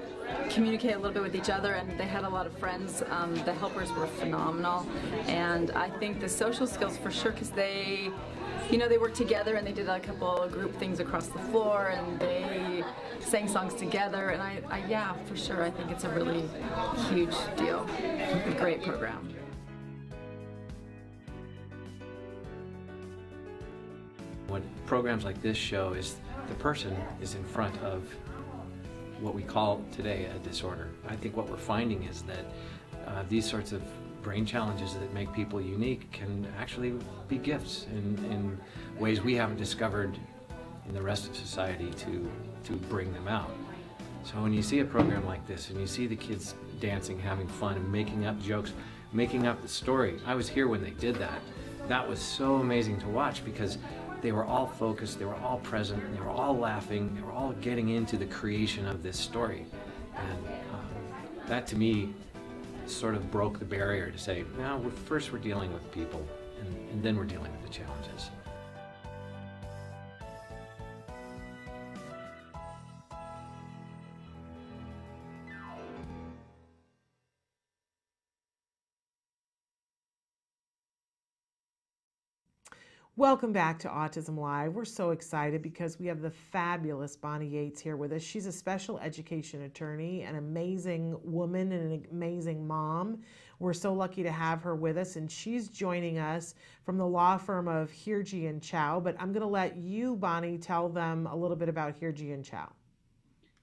Speaker 7: communicate a little bit with each other, and they had a lot of friends. The helpers were phenomenal, and I think the social skills for sure, because they, you know, they worked together and they did a couple of group things across the floor, and they sang songs together, and I yeah, for sure, I think it's a really huge deal. A great program.
Speaker 8: What programs like this show is the person is in front of what we call today a disorder. I think what we're finding is that these sorts of brain challenges that make people unique can actually be gifts in ways we haven't discovered in the rest of society to bring them out. So when you see a program like this and you see the kids dancing, having fun, and making up jokes, making up the story. I was here when they did that. That was so amazing to watch, because they were all focused, they were all present, they were all laughing, they were all getting into the creation of this story. And that to me sort of broke the barrier to say, no, first we're dealing with people, and then we're dealing with the challenges.
Speaker 2: Welcome back to Autism Live. We're so excited because we have the fabulous Bonnie Yates here with us. She's a special education attorney, an amazing woman, and an amazing mom. We're so lucky to have her with us, and she's joining us from the law firm of Hirji & Chow. But I'm going to let you, Bonnie, tell them a little bit about Hirji & Chow.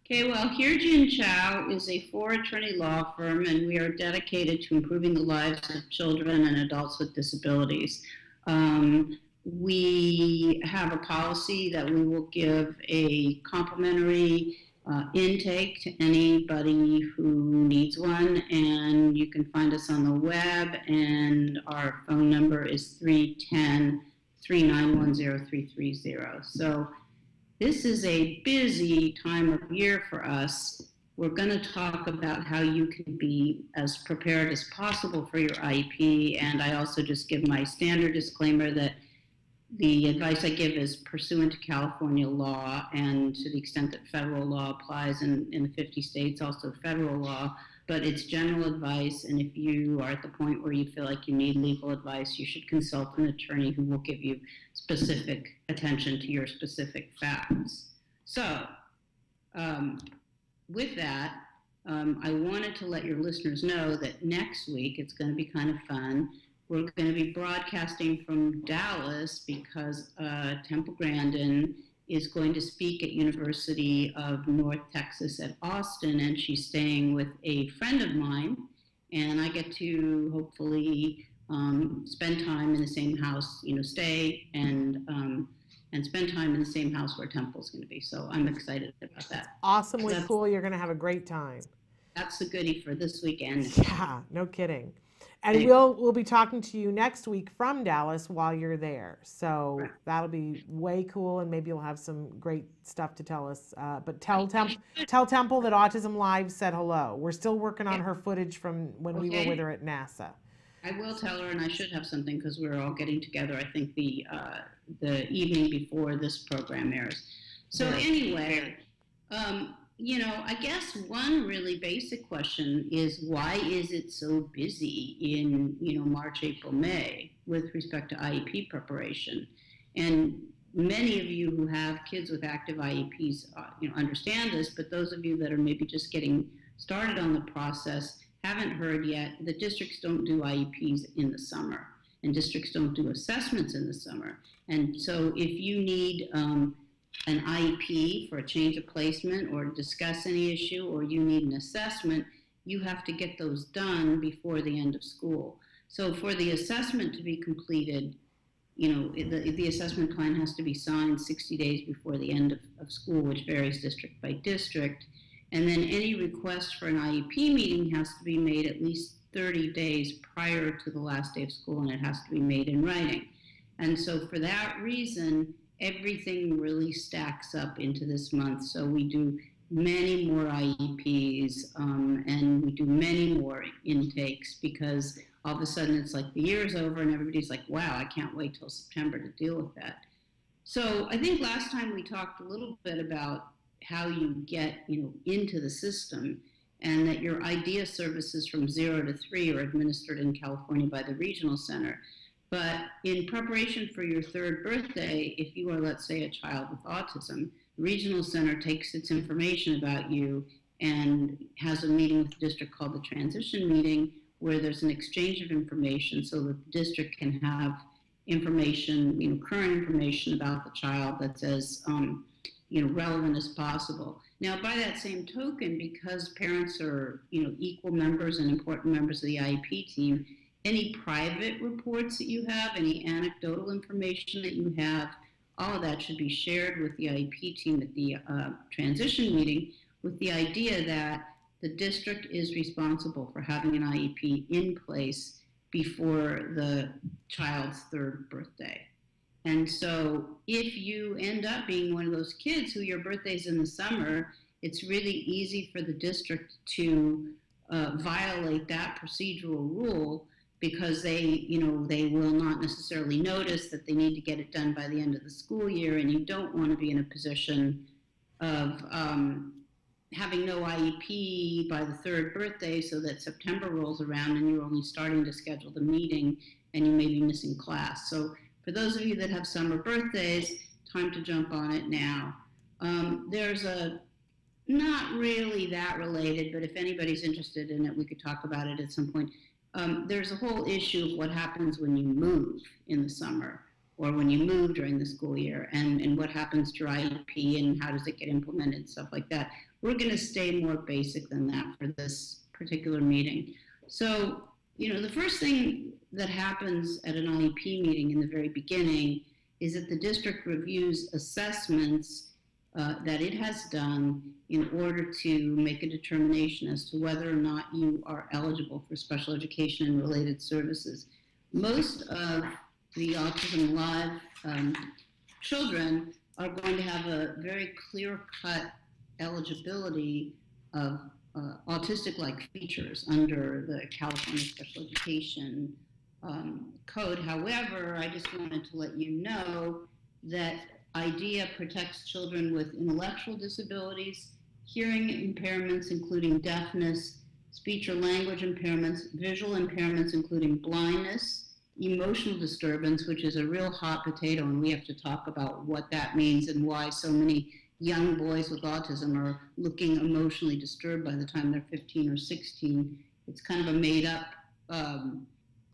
Speaker 9: Okay, well, Hirji & Chow is a four-attorney law firm, and we are dedicated to improving the lives of children and adults with disabilities. We have a policy that we will give a complimentary intake to anybody who needs one, and you can find us on the web, and our phone number is 310-391-0330. So this is a busy time of year for us. We're going to talk about how you can be as prepared as possible for your IEP, and I also just give my standard disclaimer that the advice I give is pursuant to California law, and to the extent that federal law applies in the 50 states, also federal law, but it's general advice, and if you are at the point where you feel like you need legal advice, you should consult an attorney who will give you specific attention to your specific facts. So, with that, I wanted to let your listeners know that next week, it's going to be kind of fun. We're going to be broadcasting from Dallas because Temple Grandin is going to speak at University of North Texas at Austin, and she's staying with a friend of mine, and I get to hopefully spend time in the same house, stay and spend time in the same house where Temple's going to be. So I'm excited about that.
Speaker 2: Awesomely cool. You're going to have a great time.
Speaker 9: That's the goodie for this weekend.
Speaker 2: Yeah, no kidding. And we'll be talking to you next week from Dallas while you're there. So that'll be way cool, and maybe you'll have some great stuff to tell us. But tell Temple that Autism Live said hello. We're still working on her footage from when we were with her at NASA.
Speaker 9: I will tell her, and I should have something because we're all getting together, I think, the evening before this program airs. So anyway, I guess one really basic question is, why is it so busy in, March, April, May with respect to IEP preparation? And many of you who have kids with active IEPs, understand this, but those of you that are maybe just getting started on the process haven't heard yet that districts don't do IEPs in the summer, and districts don't do assessments in the summer. And so if you need an IEP for a change of placement or discuss any issue, or you need an assessment, you have to get those done before the end of school. So for the assessment to be completed, the assessment plan has to be signed 60 days before the end of school, which varies district by district. And then any request for an IEP meeting has to be made at least 30 days prior to the last day of school, and it has to be made in writing. And so for that reason, everything really stacks up into this month. So we do many more IEPs, and we do many more intakes, because all of a sudden it's like the year's over and everybody's like, wow, I can't wait till September to deal with that. So I think last time we talked a little bit about how you get into the system, and that your IDEA services from 0 to 3 are administered in California by the regional center. But in preparation for your 3rd birthday, if you are, let's say, a child with autism, the regional center takes its information about you and has a meeting with the district called the transition meeting, where there's an exchange of information so that the district can have information, current information about the child that's as relevant as possible. Now, by that same token, because parents are, equal members and important members of the IEP team, any private reports that you have, any anecdotal information that you have, all of that should be shared with the IEP team at the transition meeting, with the idea that the district is responsible for having an IEP in place before the child's 3rd birthday. And so if you end up being one of those kids who your birthday's in the summer, it's really easy for the district to violate that procedural rule, because they will not necessarily notice that they need to get it done by the end of the school year, and you don't want to be in a position of having no IEP by the 3rd birthday, so that September rolls around and you're only starting to schedule the meeting and you may be missing class. So for those of you that have summer birthdays, time to jump on it now. There's not really that related, but if anybody's interested in it, we could talk about it at some point. There's a whole issue of what happens when you move in the summer, or when you move during the school year, and what happens to your IEP and how does it get implemented, stuff like that. We're going to stay more basic than that for this particular meeting. So, the first thing that happens at an IEP meeting in the very beginning is that the district reviews assessments that it has done in order to make a determination as to whether or not you are eligible for special education and related services. Most of the Autism-live children are going to have a very clear-cut eligibility of autistic-like features under the California Special Education Code. However, I just wanted to let you know that IDEA protects children with intellectual disabilities, hearing impairments including deafness, speech or language impairments, visual impairments including blindness, emotional disturbance, which is a real hot potato, and we have to talk about what that means and why so many young boys with autism are looking emotionally disturbed by the time they're 15 or 16. It's kind of a made-up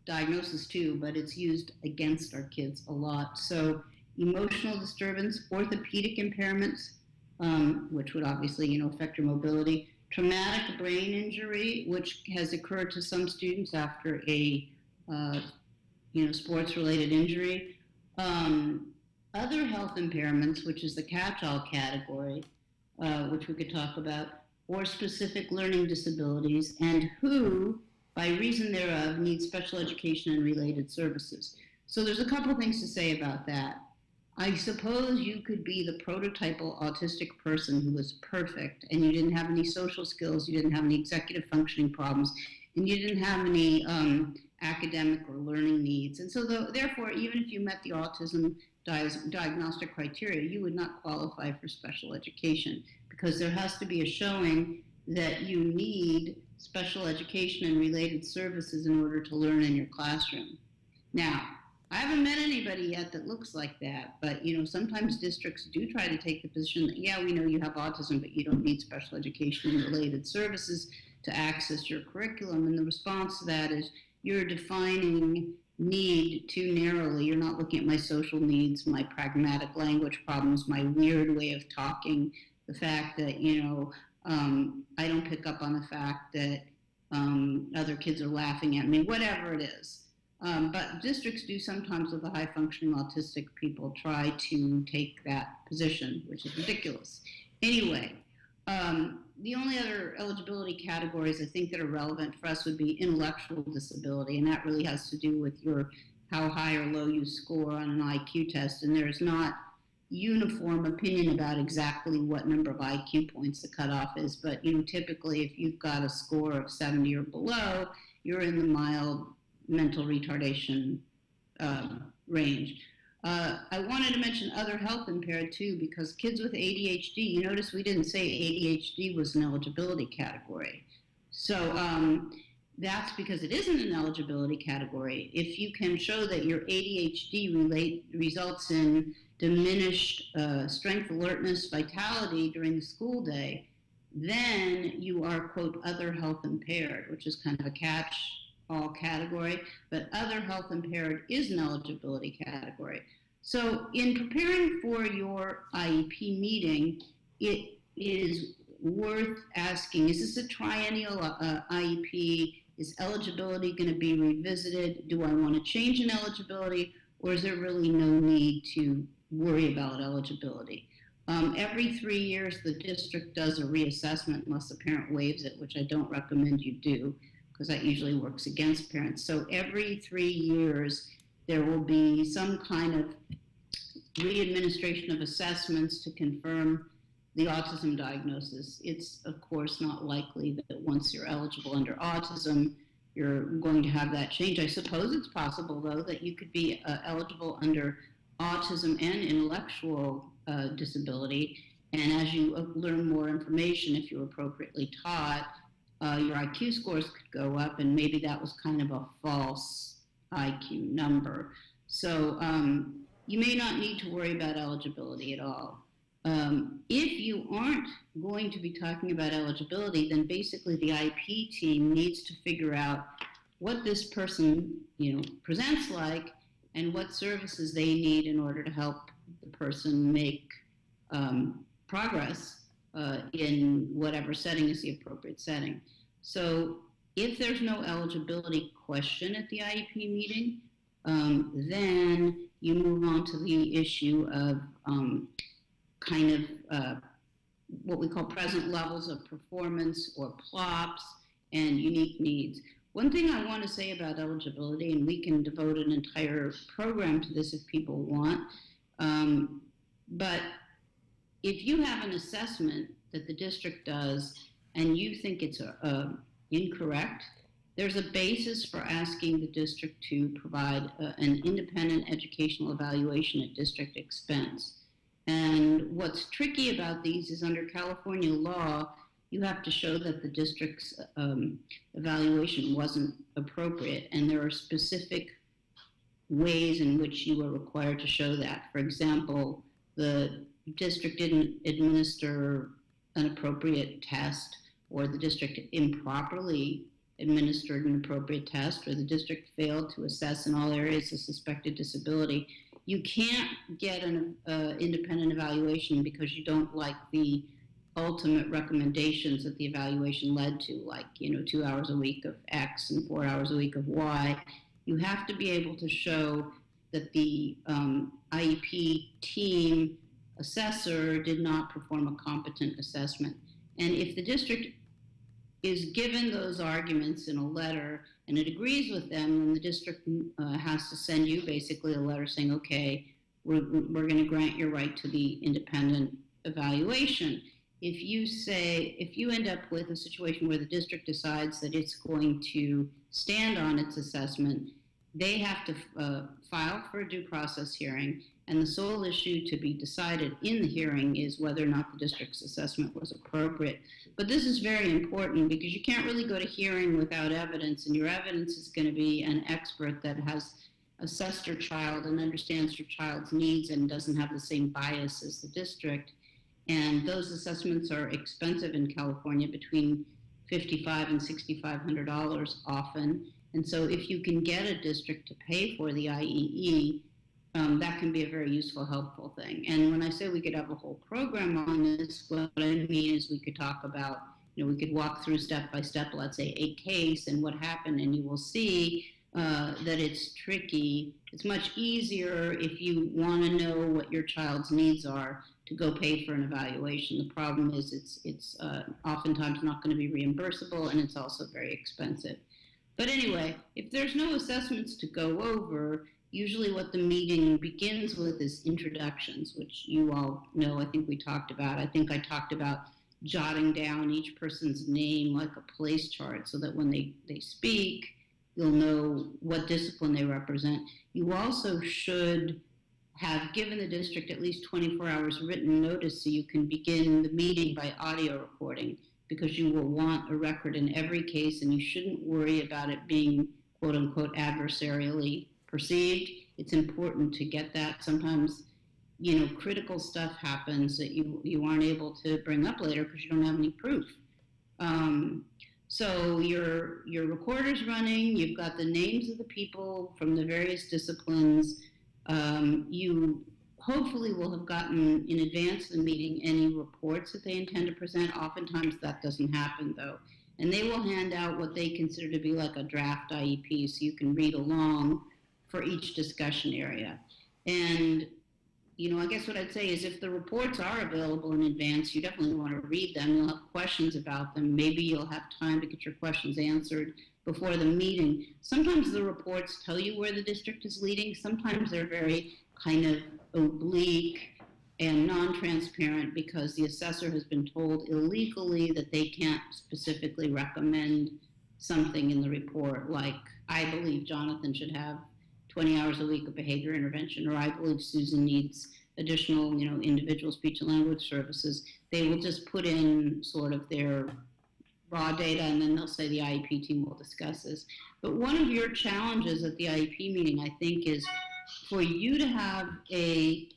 Speaker 9: diagnosis too, but it's used against our kids a lot. So emotional disturbance, orthopedic impairments, which would obviously, affect your mobility, traumatic brain injury, which has occurred to some students after a, sports-related injury, other health impairments, which is the catch-all category, which we could talk about, or specific learning disabilities, and who, by reason thereof, need special education and related services. So there's a couple things to say about that. I suppose you could be the prototypal autistic person who was perfect, and you didn't have any social skills, you didn't have any executive functioning problems, and you didn't have any academic or learning needs. And so therefore, even if you met the autism diagnostic criteria, you would not qualify for special education, because there has to be a showing that you need special education and related services in order to learn in your classroom. Now, I haven't met anybody yet that looks like that, but sometimes districts do try to take the position that, yeah, we know you have autism, but you don't need special education and related services to access your curriculum. And the response to that is, you're defining need too narrowly. You're not looking at my social needs, my pragmatic language problems, my weird way of talking, the fact that, I don't pick up on the fact that other kids are laughing at me, whatever it is. But districts do sometimes, with the high-functioning autistic people, try to take that position, which is ridiculous. Anyway, the only other eligibility categories I think that are relevant for us would be intellectual disability, and that really has to do with how high or low you score on an IQ test, and there's not uniform opinion about exactly what number of IQ points the cutoff is, but typically if you've got a score of 70 or below, you're in the mild mental retardation range. I wanted to mention other health impaired too, because kids with ADHD, you notice we didn't say ADHD was an eligibility category. So that's because it isn't an eligibility category. If you can show that your ADHD results in diminished strength, alertness, vitality during the school day, then you are, quote, other health impaired, which is kind of a catch-all category, but other health impaired is an eligibility category. So in preparing for your IEP meeting, it is worth asking, is this a triennial IEP? Is eligibility going to be revisited? Do I want to change an eligibility, or is there really no need to worry about eligibility? Every 3 years, the district does a reassessment unless the parent waives it, which I don't recommend you do, because that usually works against parents. So every 3 years, there will be some kind of re-administration of assessments to confirm the autism diagnosis. It's, of course, not likely that once you're eligible under autism, you're going to have that change. I suppose it's possible, though, that you could be eligible under autism and intellectual disability, and as you learn more information, if you're appropriately taught, your IQ scores could go up, and maybe that was kind of a false IQ number. So you may not need to worry about eligibility at all. If you aren't going to be talking about eligibility, then basically the IP team needs to figure out what this person, presents like, and what services they need in order to help the person make progress in whatever setting is the appropriate setting. So if there's no eligibility question at the IEP meeting, then you move on to the issue of what we call present levels of performance or PLOPs and unique needs. One thing I want to say about eligibility, and we can devote an entire program to this if people want, But if you have an assessment that the district does and you think it's incorrect, there's a basis for asking the district to provide an independent educational evaluation at district expense. And what's tricky about these is under California law, you have to show that the district's evaluation wasn't appropriate, and there are specific ways in which you are required to show that. For example, the district didn't administer an appropriate test, or the district improperly administered an appropriate test, or the district failed to assess in all areas of suspected disability. You can't get an independent evaluation because you don't like the ultimate recommendations that the evaluation led to, like 2 hours a week of X and 4 hours a week of Y. You have to be able to show that the IEP team assessor did not perform a competent assessment. And if the district is given those arguments in a letter and it agrees with them, then the district has to send you basically a letter saying, okay, we're going to grant your right to the independent evaluation. If you end up with a situation where the district decides that it's going to stand on its assessment, they have to file for a due process hearing, and the sole issue to be decided in the hearing is whether or not the district's assessment was appropriate. But this is very important because you can't really go to hearing without evidence, and your evidence is going to be an expert that has assessed your child and understands your child's needs and doesn't have the same bias as the district. And those assessments are expensive in California, between $5,500 and $6,500 often. And so if you can get a district to pay for the IEE, that can be a very useful, helpful thing. And when I say we could have a whole program on this, what I mean is we could talk about, we could walk through step by step, let's say a case and what happened, and you will see that it's tricky. It's much easier if you want to know what your child's needs are to go pay for an evaluation. The problem is it's oftentimes not going to be reimbursable, and it's also very expensive. But anyway, if there's no assessments to go over, usually what the meeting begins with is introductions, which you all know, I think we talked about. I think I talked about jotting down each person's name like a place chart so that when they speak, you'll know what discipline they represent. You also should have given the district at least 24 hours written notice so you can begin the meeting by audio recording, because you will want a record in every case, and you shouldn't worry about it being quote unquote adversarially perceived. It's important to get that. Sometimes, critical stuff happens that you aren't able to bring up later because you don't have any proof. So your recorder's running, you've got the names of the people from the various disciplines. You hopefully will have gotten in advance of the meeting any reports that they intend to present. Oftentimes that doesn't happen though. And they will hand out what they consider to be like a draft IEP, so you can read along for each discussion area. And, I guess what I'd say is if the reports are available in advance, you definitely want to read them. You'll have questions about them. Maybe you'll have time to get your questions answered before the meeting. Sometimes the reports tell you where the district is leading. Sometimes they're very kind of oblique and non-transparent because the assessor has been told illegally that they can't specifically recommend something in the report, like, I believe Jonathan should have 20 hours a week of behavior intervention, or I believe Susan needs additional, individual speech and language services. They will just put in sort of their raw data, and then they'll say the IEP team will discuss this. But one of your challenges at the IEP meeting, I think, is for you to have a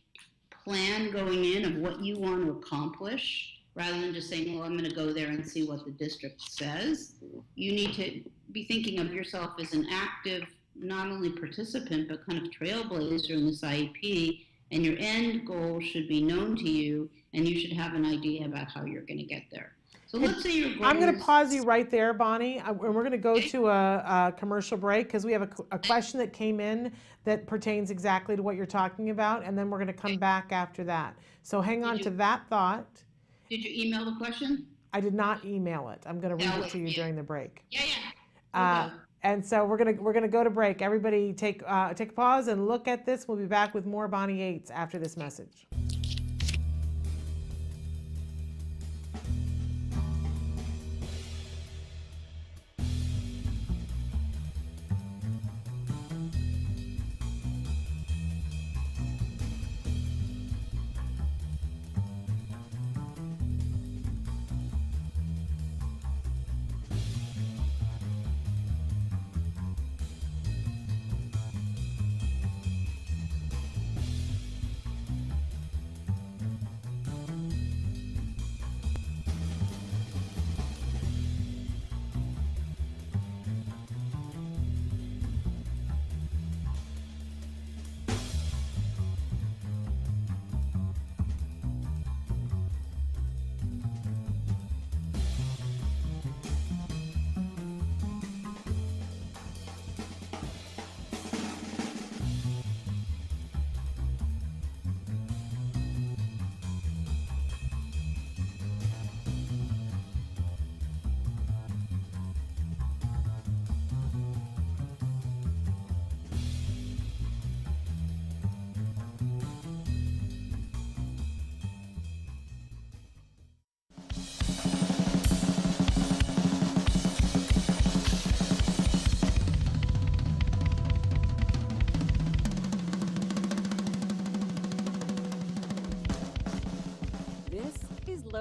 Speaker 9: plan going in of what you want to accomplish, rather than just saying, well, I'm going to go there and see what the district says. You need to be thinking of yourself as an active, not only participant, but kind of trailblazer in this IEP, and your end goal should be known to you, and you should have an idea about how you're going to get there. So let's say your goal
Speaker 2: I'm going to pause you right there, Bonnie, and we're going to go to a commercial break because we have a question that came in that pertains exactly to what you're talking about, and then we're going to come back after that. So hang on to that thought.
Speaker 9: Did you email the question?
Speaker 2: I did not email it. I'm going to read it to you during the break.
Speaker 9: Yeah.
Speaker 2: And so we're gonna go to break. Everybody take a pause and look at this. We'll be back with more Bonnie Yates after this message.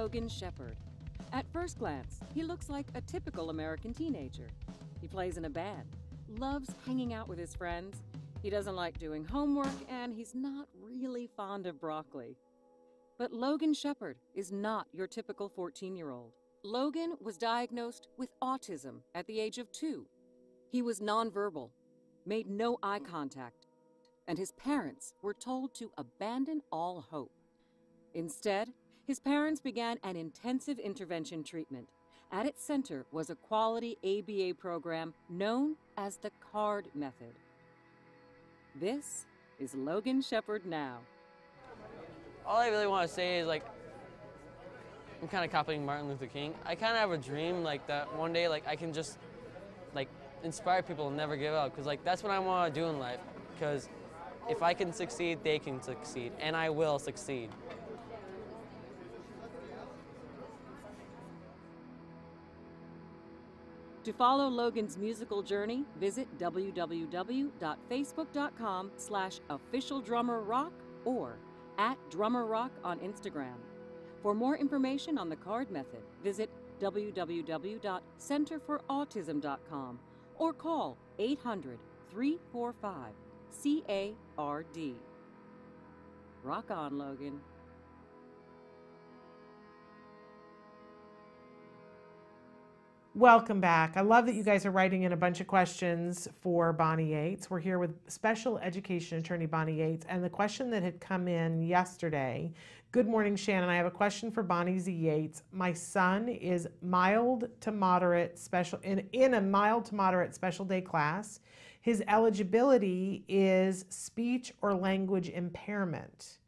Speaker 10: Logan Shepard. At first glance, he looks like a typical American teenager. He plays in a band, loves hanging out with his friends, he doesn't like doing homework, and he's not really fond of broccoli. But Logan Shepard is not your typical 14-year-old. Logan was diagnosed with autism at the age of 2. He was nonverbal, made no eye contact, and his parents were told to abandon all hope. Instead, his parents began an intensive intervention treatment. At its center was a quality ABA program known as the CARD method. This is Logan Shepard now.
Speaker 11: All I really want to say is, like, I'm kind of copying Martin Luther King. I kind of have a dream, like, that one day, like, I can just, like, inspire people to never give up. Because, like, that's what I want to do in life. Because if I can succeed, they can succeed. And I will succeed.
Speaker 10: To follow Logan's musical journey, visit www.facebook.com/officialdrummerrock or @drummerrock on Instagram. For more information on the CARD method, visit www.centerforautism.com or call 800-345-CARD. Rock on, Logan.
Speaker 2: Welcome back. I love that you guys are writing in a bunch of questions for Bonnie Yates. We're here with special education attorney Bonnie Yates, and the question that had come in yesterday. Good morning, Shannon. I have a question for Bonnie Z. Yates. My son is mild to moderate special in a mild to moderate special day class. His eligibility is speech or language impairment.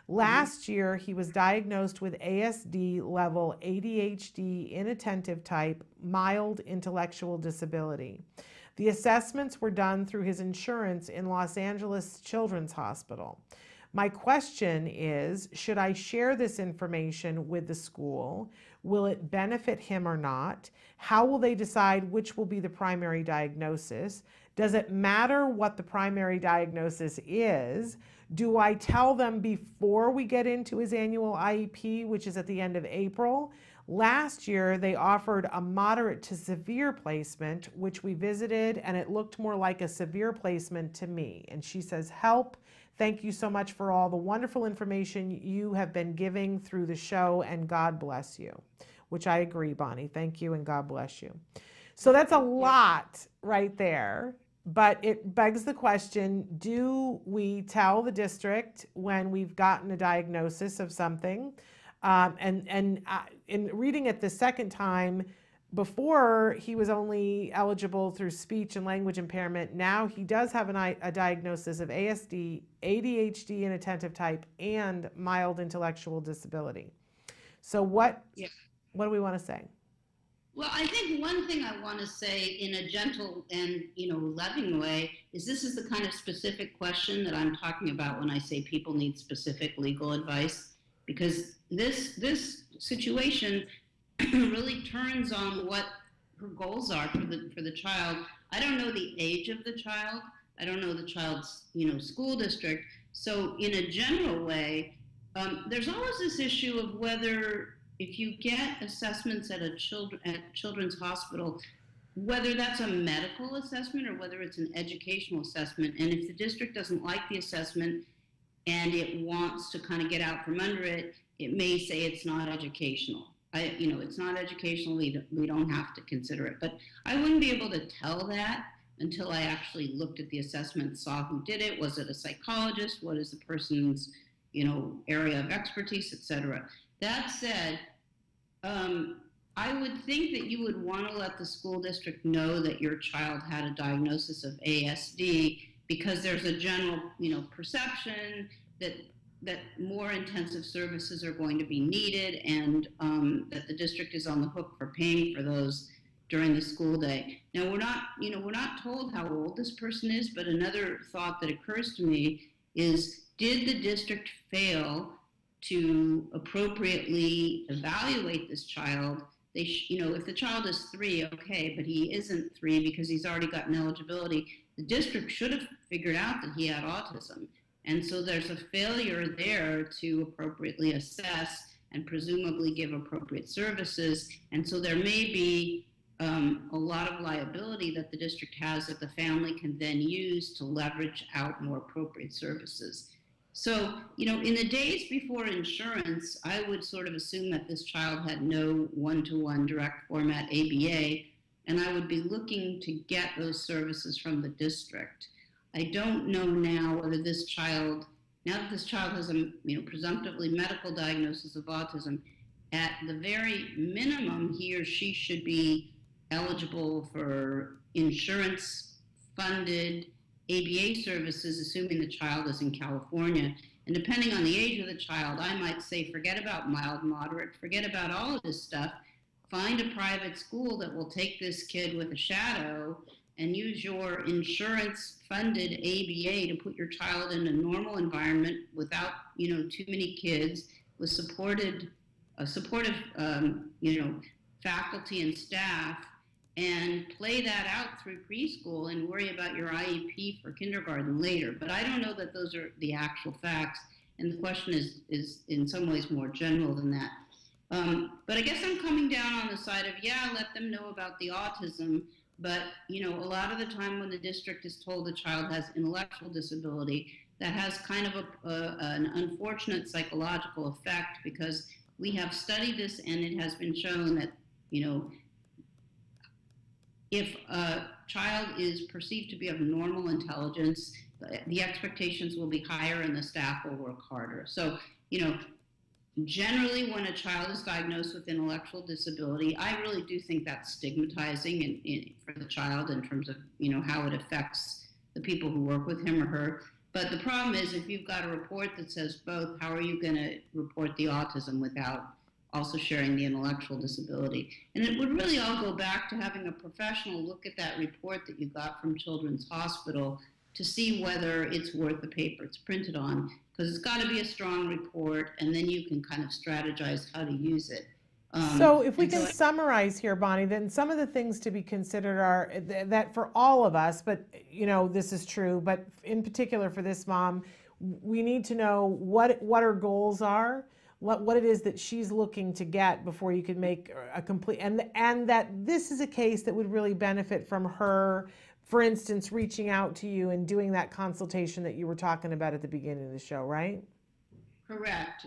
Speaker 2: Last year, he was diagnosed with ASD level ADHD inattentive type mild intellectual disability. The assessments were done through his insurance in Los Angeles Children's Hospital. My question is, should I share this information with the school? Will it benefit him or not? How will they decide which will be the primary diagnosis? Does it matter what the primary diagnosis is? Do I tell them before we get into his annual IEP, which is at the end of April? Last year, they offered a moderate to severe placement, which we visited, and it looked more like a severe placement to me. And she says, help. Thank you so much for all the wonderful information you have been giving through the show, and God bless you. Which I agree, Bonnie. Thank you, and God bless you. So that's a lot right there. But it begs the question, do we tell the district when we've gotten a diagnosis of something? In reading it the second time, before he was only eligible through speech and language impairment. Now he does have a diagnosis of ASD, ADHD inattentive type, and mild intellectual disability. So what do we want to say?
Speaker 9: Well, I think one thing I want to say in a gentle and, loving way is this is the kind of specific question that I'm talking about when I say people need specific legal advice, because this situation really turns on what her goals are for the child. I don't know the age of the child. I don't know the child's, school district. So in a general way, there's always this issue of whether if you get assessments at children's hospital, whether that's a medical assessment or whether it's an educational assessment. And if the district doesn't like the assessment and it wants to kind of get out from under it, it may say it's not educational. It's not educational. We don't have to consider it. But I wouldn't be able to tell that until I actually looked at the assessment, saw who did it. Was it a psychologist? What is the person's, area of expertise, et cetera. That said, I would think that you would want to let the school district know that your child had a diagnosis of ASD, because there's a general, perception that more intensive services are going to be needed, and that the district is on the hook for paying for those during the school day. Now we're not told how old this person is, but another thought that occurs to me is, did the district fail to appropriately evaluate this child? If the child is 3, okay, but he isn't 3 because he's already gotten eligibility, the district should have figured out that he had autism. And so there's a failure there to appropriately assess and presumably give appropriate services. And so there may be a lot of liability that the district has that the family can then use to leverage out more appropriate services. So, you know, in the days before insurance, I would sort of assume that this child had no one-to-one direct format ABA, and I would be looking to get those services from the district. I don't know now whether this child, now that this child has a presumptively medical diagnosis of autism, at the very minimum, he or she should be eligible for insurance-funded ABA services, assuming the child is in California. And depending on the age of the child, I might say, forget about mild, moderate, forget about all of this stuff. Find a private school that will take this kid with a shadow and use your insurance-funded ABA to put your child in a normal environment without, too many kids, with supportive, faculty and staff, and play that out through preschool and worry about your IEP for kindergarten later. But I don't know that those are the actual facts, and the question is in some ways more general than that. But I guess I'm coming down on the side of, let them know about the autism, but a lot of the time when the district is told the child has intellectual disability, that has kind of an unfortunate psychological effect, because we have studied this and it has been shown that, if a child is perceived to be of normal intelligence, the expectations will be higher and the staff will work harder. So, generally when a child is diagnosed with intellectual disability, I really do think that's stigmatizing for the child in terms of, how it affects the people who work with him or her. But the problem is, if you've got a report that says both, how are you going to report the autism without also sharing the intellectual disability? And it would really all go back to having a professional look at that report that you got from Children's Hospital to see whether it's worth the paper it's printed on, because it's got to be a strong report, and then you can kind of strategize how to use it.
Speaker 2: So if we can summarize here, Bonnie, then some of the things to be considered are that for all of us, but this is true, but in particular for this mom, we need to know what her goals are, what it is that she's looking to get before you can make a complete, and that this is a case that would really benefit from her, for instance, reaching out to you and doing that consultation that you were talking about at the beginning of the show, right?
Speaker 9: Correct.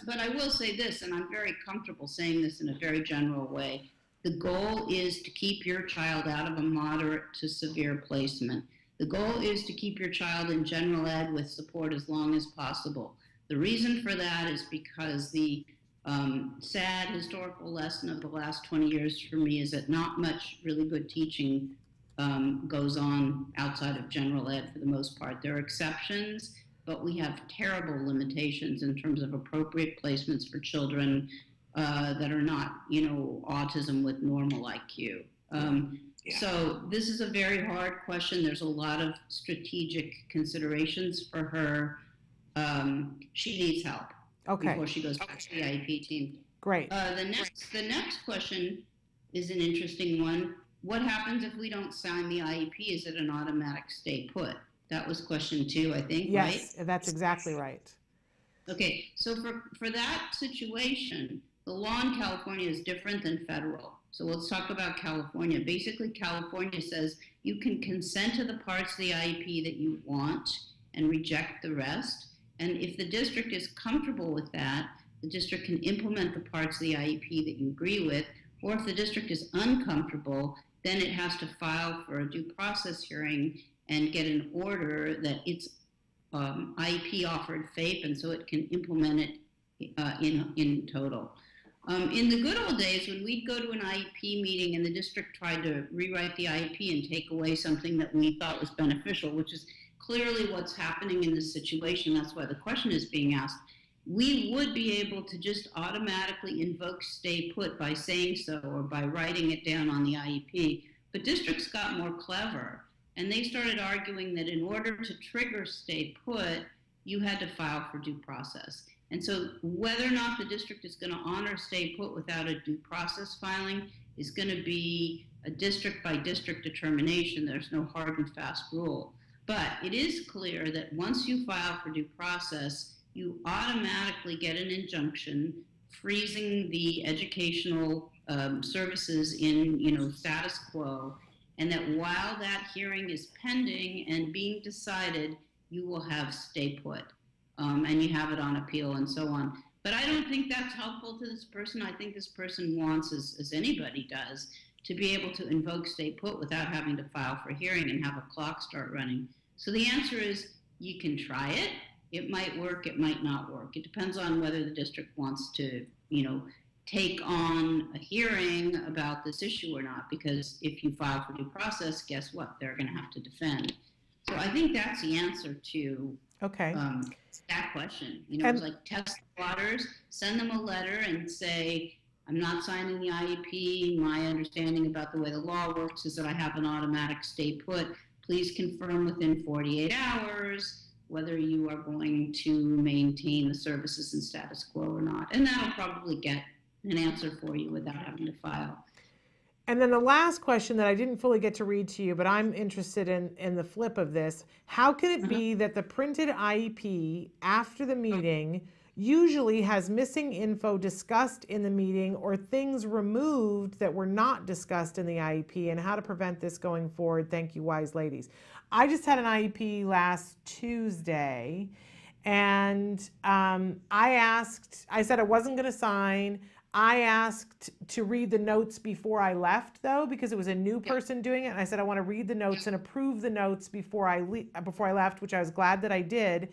Speaker 9: But I will say this, and I'm very comfortable saying this in a very general way. The goal is to keep your child out of a moderate to severe placement. The goal is to keep your child in general ed with support as long as possible. The reason for that is because the sad historical lesson of the last 20 years for me is that not much really good teaching goes on outside of general ed for the most part. There are exceptions, but we have terrible limitations in terms of appropriate placements for children that are not, autism with normal IQ. So this is a very hard question. There's a lot of strategic considerations for her. She needs help before she goes back to the IEP team.
Speaker 2: Great.
Speaker 9: The next question is an interesting one. What happens if we don't sign the IEP? Is it an automatic stay put? That was question 2, I think, right?
Speaker 2: Yes, that's exactly right.
Speaker 9: Okay, so for that situation, the law in California is different than federal. So let's talk about California. Basically, California says you can consent to the parts of the IEP that you want and reject the rest. And if the district is comfortable with that, the district can implement the parts of the IEP that you agree with. Or if the district is uncomfortable, then it has to file for a due process hearing and get an order that it's IEP offered FAPE, and so it can implement it in total. In the good old days, when we'd go to an IEP meeting and the district tried to rewrite the IEP and take away something that we thought was beneficial, which is clearly what's happening in this situation, that's why the question is being asked, we would be able to just automatically invoke stay put by saying so or by writing it down on the IEP. But districts got more clever, and they started arguing that in order to trigger stay put, you had to file for due process. And so whether or not the district is going to honor stay put without a due process filing is going to be a district by district determination. There's no hard and fast rule. But it is clear that once you file for due process, you automatically get an injunction freezing the educational services in, status quo, and that while that hearing is pending and being decided, you will have stay put, and you have it on appeal and so on. But I don't think that's helpful to this person. I think this person wants, as anybody does, to be able to invoke stay put without having to file for hearing and have a clock start running. So the answer is you can try it. It might work, it might not work. It depends on whether the district wants to, take on a hearing about this issue or not, because if you file for due process, guess what? They're going to have to defend. So I think that's the answer to that question. It's like test the waters, send them a letter and say, I'm not signing the IEP. My understanding about the way the law works is that I have an automatic stay put. Please confirm within 48 hours whether you are going to maintain the services in status quo or not. And that'll probably get an answer for you without having to file.
Speaker 2: And then the last question that I didn't fully get to read to you, but I'm interested in the flip of this. How can it be that the printed IEP after the meeting usually has missing info discussed in the meeting or things removed that were not discussed in the IEP, and how to prevent this going forward? Thank you, wise ladies. I just had an IEP last Tuesday, and I said I wasn't going to sign. I asked to read the notes before I left, though, because it was a new person doing it. And I said I want to read the notes and approve the notes before I left, which I was glad that I did.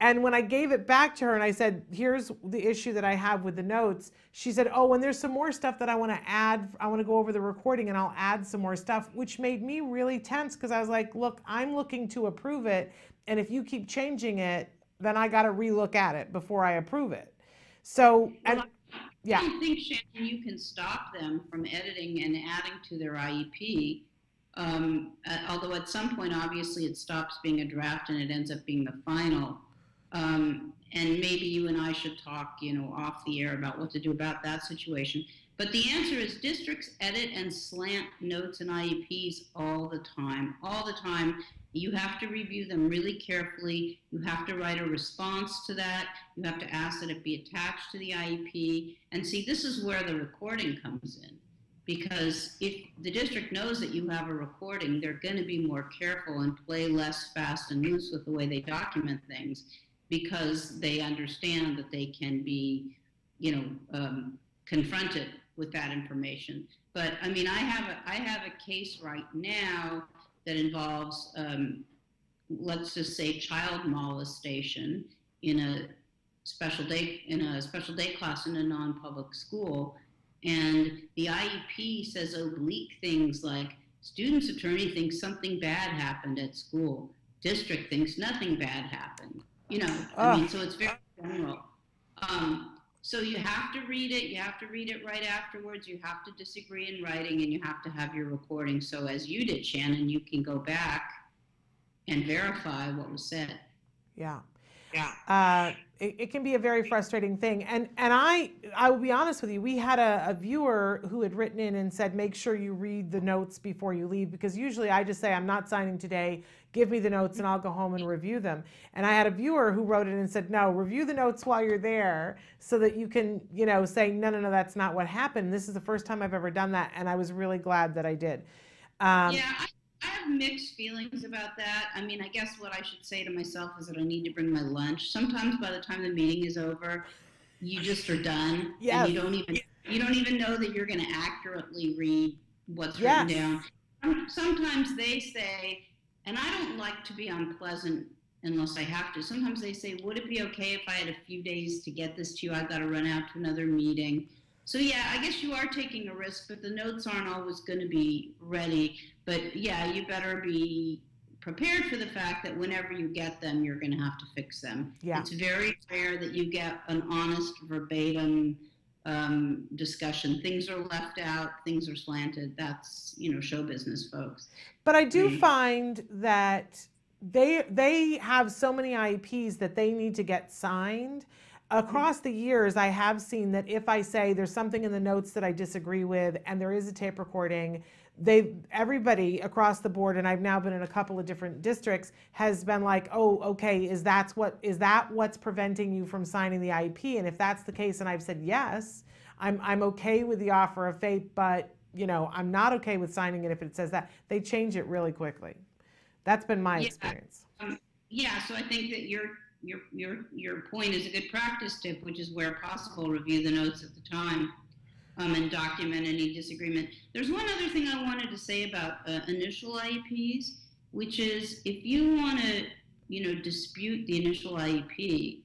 Speaker 2: And when I gave it back to her and I said, here's the issue that I have with the notes, she said, oh, and there's some more stuff that I want to add. I want to go over the recording and I'll add some more stuff, which made me really tense, because I was like, look, I'm looking to approve it. And if you keep changing it, then I got to relook at it before I approve it. So,
Speaker 9: I don't think, Shannon, you can stop them from editing and adding to their IEP. Although at some point, obviously, it stops being a draft and it ends up being the final. And maybe you and I should talk, off the air about what to do about that situation. But the answer is districts edit and slant notes and IEPs all the time. All the time. You have to review them really carefully. You have to write a response to that. You have to ask that it be attached to the IEP. And see, this is where the recording comes in. Because if the district knows that you have a recording, they're going to be more careful and play less fast and loose with the way they document things, because they understand that they can be, confronted with that information. But I mean, I have a case right now that involves, let's just say, child molestation in a special day class in a non-public school, and the IEP says oblique things like, student's attorney thinks something bad happened at school, district thinks nothing bad happened. I mean, so it's very general. So you have to read it. You have to read it right afterwards. You have to disagree in writing, and you have to have your recording. So as you did, Shannon, you can go back and verify what was said.
Speaker 2: Yeah. It can be a very frustrating thing. And I will be honest with you, we had a viewer who had written in and said, make sure you read the notes before you leave, because usually I just say, I'm not signing today, give me the notes and I'll go home and review them. And I had a viewer who wrote in and said, no, review the notes while you're there so that you can, say, no, that's not what happened. This is the first time I've ever done that. And I was really glad that I did.
Speaker 9: I have mixed feelings about that. I mean, I guess what I should say to myself is that I need to bring my lunch. Sometimes by the time the meeting is over, you just are done.
Speaker 2: Yes.
Speaker 9: And you don't even know that you're going to accurately read what's written down. Sometimes they say, and I don't like to be unpleasant unless I have to. Sometimes they say, would it be okay if I had a few days to get this to you? I've got to run out to another meeting. So yeah, I guess you are taking a risk, but the notes aren't always going to be ready. But yeah, you better be prepared for the fact that whenever you get them, you're going to have to fix them.
Speaker 2: Yeah.
Speaker 9: It's very rare that you get an honest, verbatim discussion. Things are left out, things are slanted. That's, show business, folks.
Speaker 2: But I do find that they have so many IEPs that they need to get signed. across the years, I have seen that if I say there's something in the notes that I disagree with and there is a tape recording, everybody across the board, and I've now been in a couple of different districts, has been like, oh, okay, is that what's preventing you from signing the IEP? And if that's the case, and I've said yes, I'm okay with the offer of faith, but I'm not okay with signing it if it says that. They change it really quickly. That's been my experience.
Speaker 9: So I think that your point is a good practice tip, which is where possible, review the notes at the time. And document any disagreement. There's one other thing I wanted to say about initial IEPs, which is if you want to, dispute the initial IEP,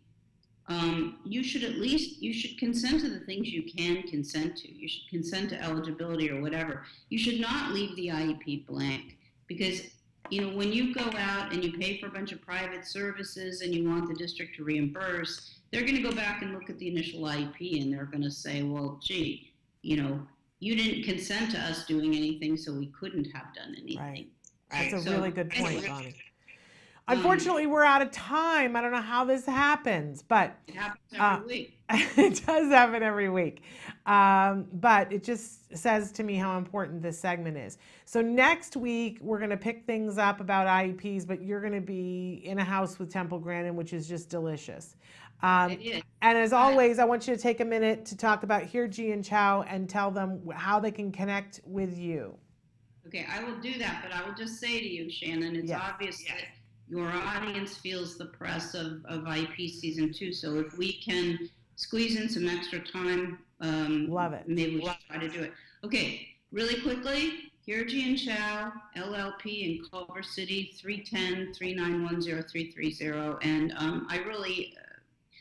Speaker 9: you should consent to the things you can consent to. You should consent to eligibility or whatever. You should not leave the IEP blank, because when you go out and you pay for a bunch of private services and you want the district to reimburse, they're going to go back and look at the initial IEP and they're going to say, well, gee, you didn't consent to us doing anything, so we couldn't have done anything.
Speaker 2: Right. That's a really good point, Bonnie. Unfortunately, we're out of time. I don't know how this happens, but
Speaker 9: it happens every week.
Speaker 2: It does happen every week. But it just says to me how important this segment is. So next week, we're going to pick things up about IEPs, but you're going to be in a house with Temple Grandin, which is just delicious. And as always, I want you to take a minute to talk about Hear Ji and Chow and tell them how they can connect with you.
Speaker 9: Okay, I will do that, but I will just say to you, Shannon, it's obvious that your audience feels the press of IEP season 2. So if we can squeeze in some extra time,
Speaker 2: love it. Maybe
Speaker 9: we should try to do it. Okay, really quickly, Hear Ji and Chow, LLP in Culver City, 310-391-0330. And I really...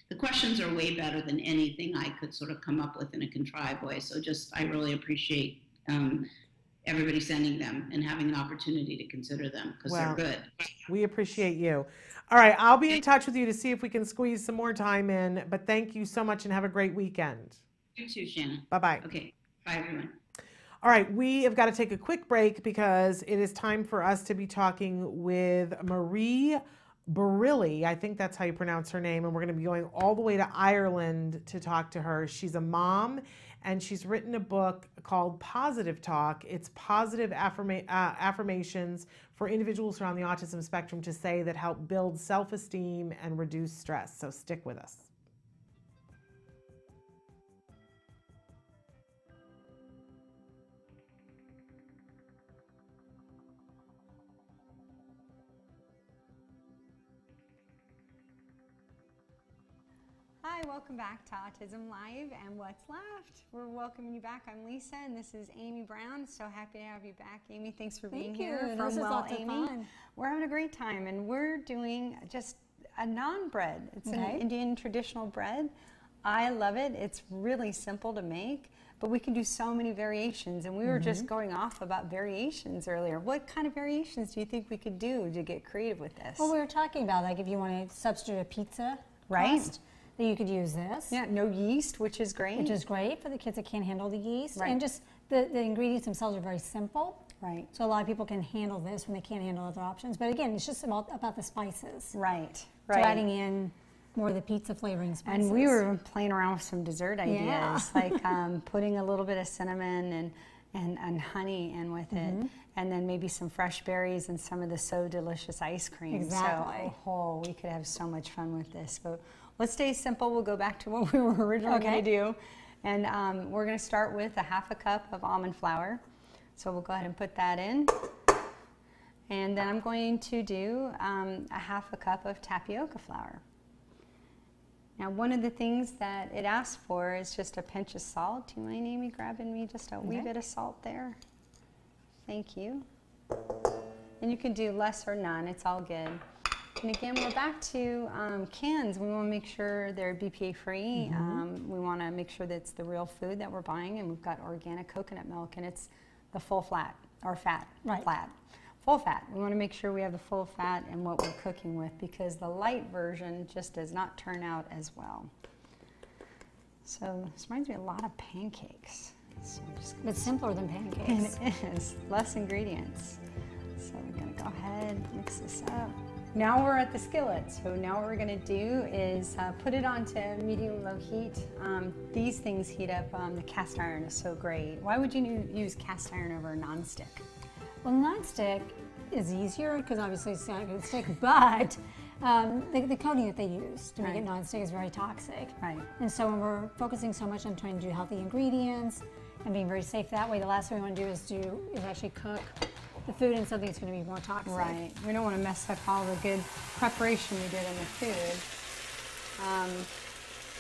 Speaker 9: the questions are way better than anything I could sort of come up with in a contrived way. So I really appreciate everybody sending them and having an opportunity to consider them, because they're good.
Speaker 2: We appreciate you. All right, I'll be in touch with you to see if we can squeeze some more time in, but thank you so much and have a great weekend.
Speaker 9: You too, Shannon.
Speaker 2: Bye-bye.
Speaker 9: Okay, bye everyone.
Speaker 2: All right, we have got to take a quick break because it is time for us to be talking with Marie Barilli, I think that's how you pronounce her name, and we're going to be going all the way to Ireland to talk to her. She's a mom, and she's written a book called Positive Talk. It's positive affirmations for individuals who are on the autism spectrum to say that help build self-esteem and reduce stress. So stick with us.
Speaker 12: Hi, welcome back to Autism Live and What's Left. We're welcoming you back. I'm Lisa and this is Amy Brown. So happy to have you back, Amy. Thanks for being here.
Speaker 13: This is lots of
Speaker 12: Amy.
Speaker 13: fun.
Speaker 12: We're having a great time and we're doing just a naan bread. It's an Indian traditional bread. I love it. It's really simple to make, but we can do so many variations, and we were just going off about variations earlier. What kind of variations do you think we could do to get creative with this?
Speaker 13: Well, we were talking about, like, if you want to substitute a pizza crust, that you could use this.
Speaker 12: Yeah, no yeast, which is great.
Speaker 13: Which is great for the kids that can't handle the yeast.
Speaker 12: Right.
Speaker 13: And just the ingredients themselves are very simple.
Speaker 12: Right.
Speaker 13: So a lot of people can handle this when they can't handle other options. But again, it's just about the spices.
Speaker 12: Right.
Speaker 13: So adding in more of the pizza flavoring spices.
Speaker 12: And we were playing around with some dessert ideas, like putting a little bit of cinnamon and honey in with it, and then maybe some fresh berries and some of the So Delicious ice cream.
Speaker 13: Exactly.
Speaker 12: So, we could have so much fun with this. But let's stay simple. We'll go back to what we were originally going to do. And we're going to start with a ½ cup of almond flour. So we'll go ahead and put that in. And then I'm going to do a ½ cup of tapioca flour. Now, one of the things that it asks for is just a pinch of salt. Do you mind, Amy, grabbing me just a wee bit of salt there? Thank you. And you can do less or none. It's all good. And again, we're back to cans. We want to make sure they're BPA free. We want to make sure that it's the real food that we're buying, and we've got organic coconut milk, and it's the full fat, or fat, flat. Full fat. We want to make sure we have the full fat in what we're cooking with, because the light version just does not turn out as well. So this reminds me a lot of pancakes. So
Speaker 13: but simpler than pancakes.
Speaker 12: And it is. Less ingredients. So we're going to go ahead, mix this up. Now we're at the skillet. So now what we're going to do is put it onto medium-low heat. These things heat up. The cast iron is so great. Why would you use cast iron over a non-stick?
Speaker 13: Well, non-stick is easier because obviously it's not going to stick, but the coating that they use to make it non-stick is very toxic.
Speaker 12: Right.
Speaker 13: And so when we're focusing so much on trying to do healthy ingredients and being very safe that way, the last thing we want to do is actually cook the food in something that's going to be more toxic.
Speaker 12: Right. We don't want to mess up all the good preparation we did in the food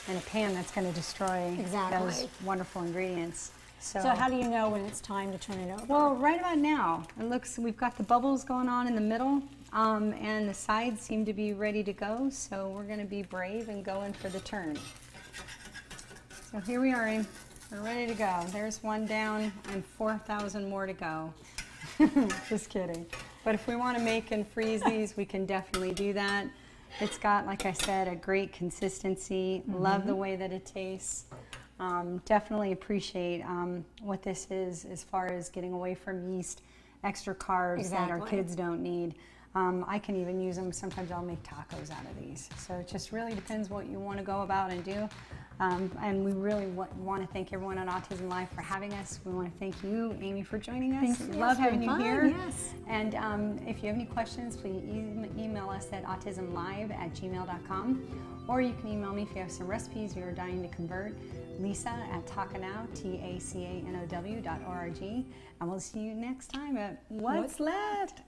Speaker 12: in a pan that's going to destroy those wonderful ingredients.
Speaker 13: So how do you know when it's time to turn it over?
Speaker 12: Well, right about now. It looks, we've got the bubbles going on in the middle, and the sides seem to be ready to go, so we're going to be brave and go in for the turn. So here we are, we're ready to go. There's one down and 4,000 more to go. Just kidding. But if we want to make and freeze these, we can definitely do that. It's got, like I said, a great consistency. Love the way that it tastes. Definitely appreciate what this is as far as getting away from yeast, extra carbs that our kids don't need. I can even use them. Sometimes I'll make tacos out of these. So it just really depends what you want to go about and do. And we really want to thank everyone on Autism Live for having us. We want to thank you, Amy, for joining us.
Speaker 13: Thanks.
Speaker 12: Love having you here.
Speaker 13: Yes.
Speaker 12: And if you have any questions, please email us at autismlive@gmail.com. Or you can email me if you have some recipes you're dying to convert. Lisa at Takanow, TACANOW.org. And we'll see you next time at What's Left?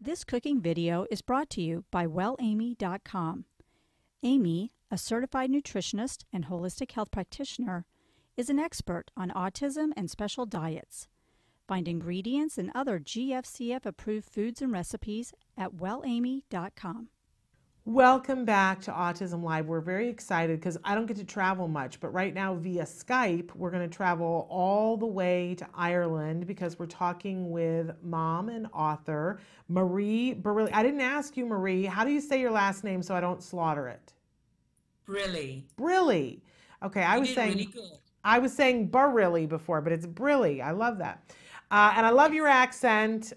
Speaker 14: This cooking video is brought to you by WellAmy.com. Amy, a certified nutritionist and holistic health practitioner, is an expert on autism and special diets. Find ingredients and other GFCF-approved foods and recipes at WellAmy.com.
Speaker 2: Welcome back to Autism Live. We're very excited because I don't get to travel much, but right now via Skype, we're going to travel all the way to Ireland because we're talking with mom and author Marie Barilli. I didn't ask you, Marie, how do you say your last name so I don't slaughter it?
Speaker 15: Brilli.
Speaker 2: Brilli. Okay, I was saying Barilli before, but it's Brilli. I love that. And I love your accent.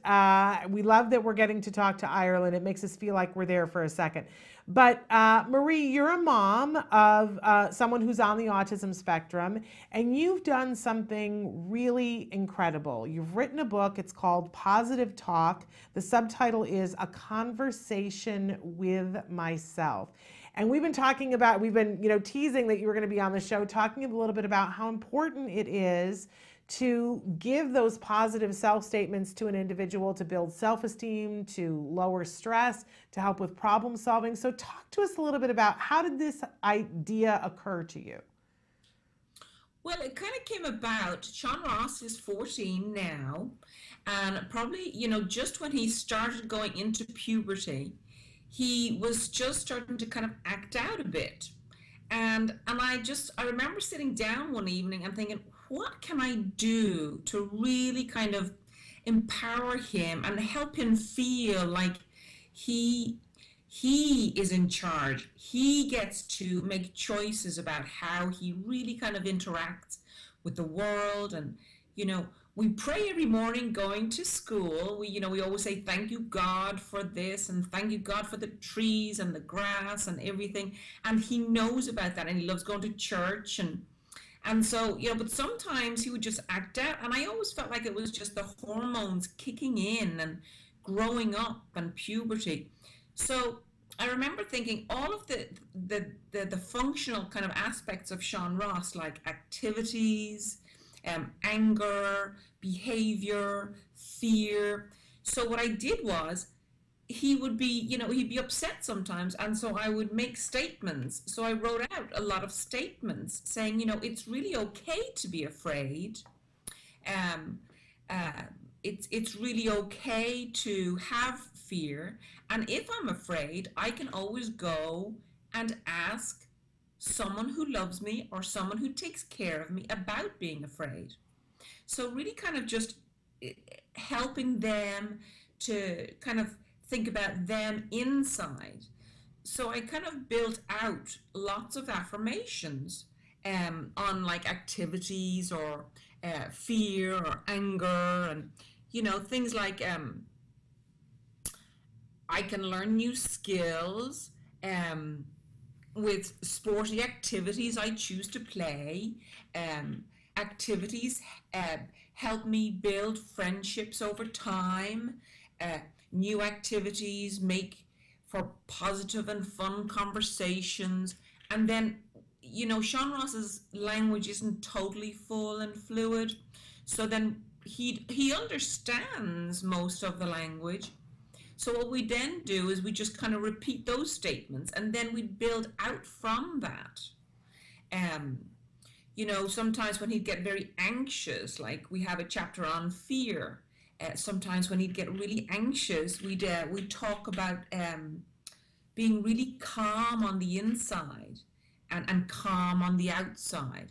Speaker 2: We love that we're getting to talk to Ireland. It makes us feel like we're there for a second. But Marie, you're a mom of someone who's on the autism spectrum, and you've done something really incredible. You've written a book. It's called Positive Talk. The subtitle is A Conversation with Myself. And we've been talking about, we've been, teasing that you were going to be on the show, talking a little bit about how important it is to give those positive self-statements to an individual to build self-esteem, to lower stress, to help with problem solving. So talk to us a little bit about how did this idea occur to you?
Speaker 15: Well, it kind of came about, Sean Ross is 14 now, and probably, just when he started going into puberty, he was just starting to kind of act out a bit. And I remember sitting down one evening and thinking, what can I do to really kind of empower him and help him feel like he is in charge? He gets to make choices about how he really kind of interacts with the world. And, we pray every morning going to school. We always say, thank you, God, for this, and thank you, God, for the trees and the grass and everything. And he knows about that, and he loves going to church. And so, but sometimes he would just act out. And I always felt like it was just the hormones kicking in and growing up and puberty. So I remember thinking all of the functional kind of aspects of Sean Ross, like activities, anger, behavior, fear. So what I did was, he would be, he'd be upset sometimes, and so I would make statements. So I wrote out a lot of statements saying, it's really okay to be afraid. It's really okay to have fear. And if I'm afraid, I can always go and ask someone who loves me or someone who takes care of me about being afraid. So really kind of just helping them to kind of think about them inside. So I kind of built out lots of affirmations on like activities or fear or anger, and things like I can learn new skills with sporty activities I choose to play. Activities help me build friendships over time. New activities make for positive and fun conversations. And then, you know, Sean Ross's language isn't totally full and fluid. So then he understands most of the language. So what we then do is we just kind of repeat those statements, and then we build out from that. You know, sometimes when he'd get very anxious, like we have a chapter on fear. Sometimes when he'd get really anxious, we'd talk about being really calm on the inside and calm on the outside.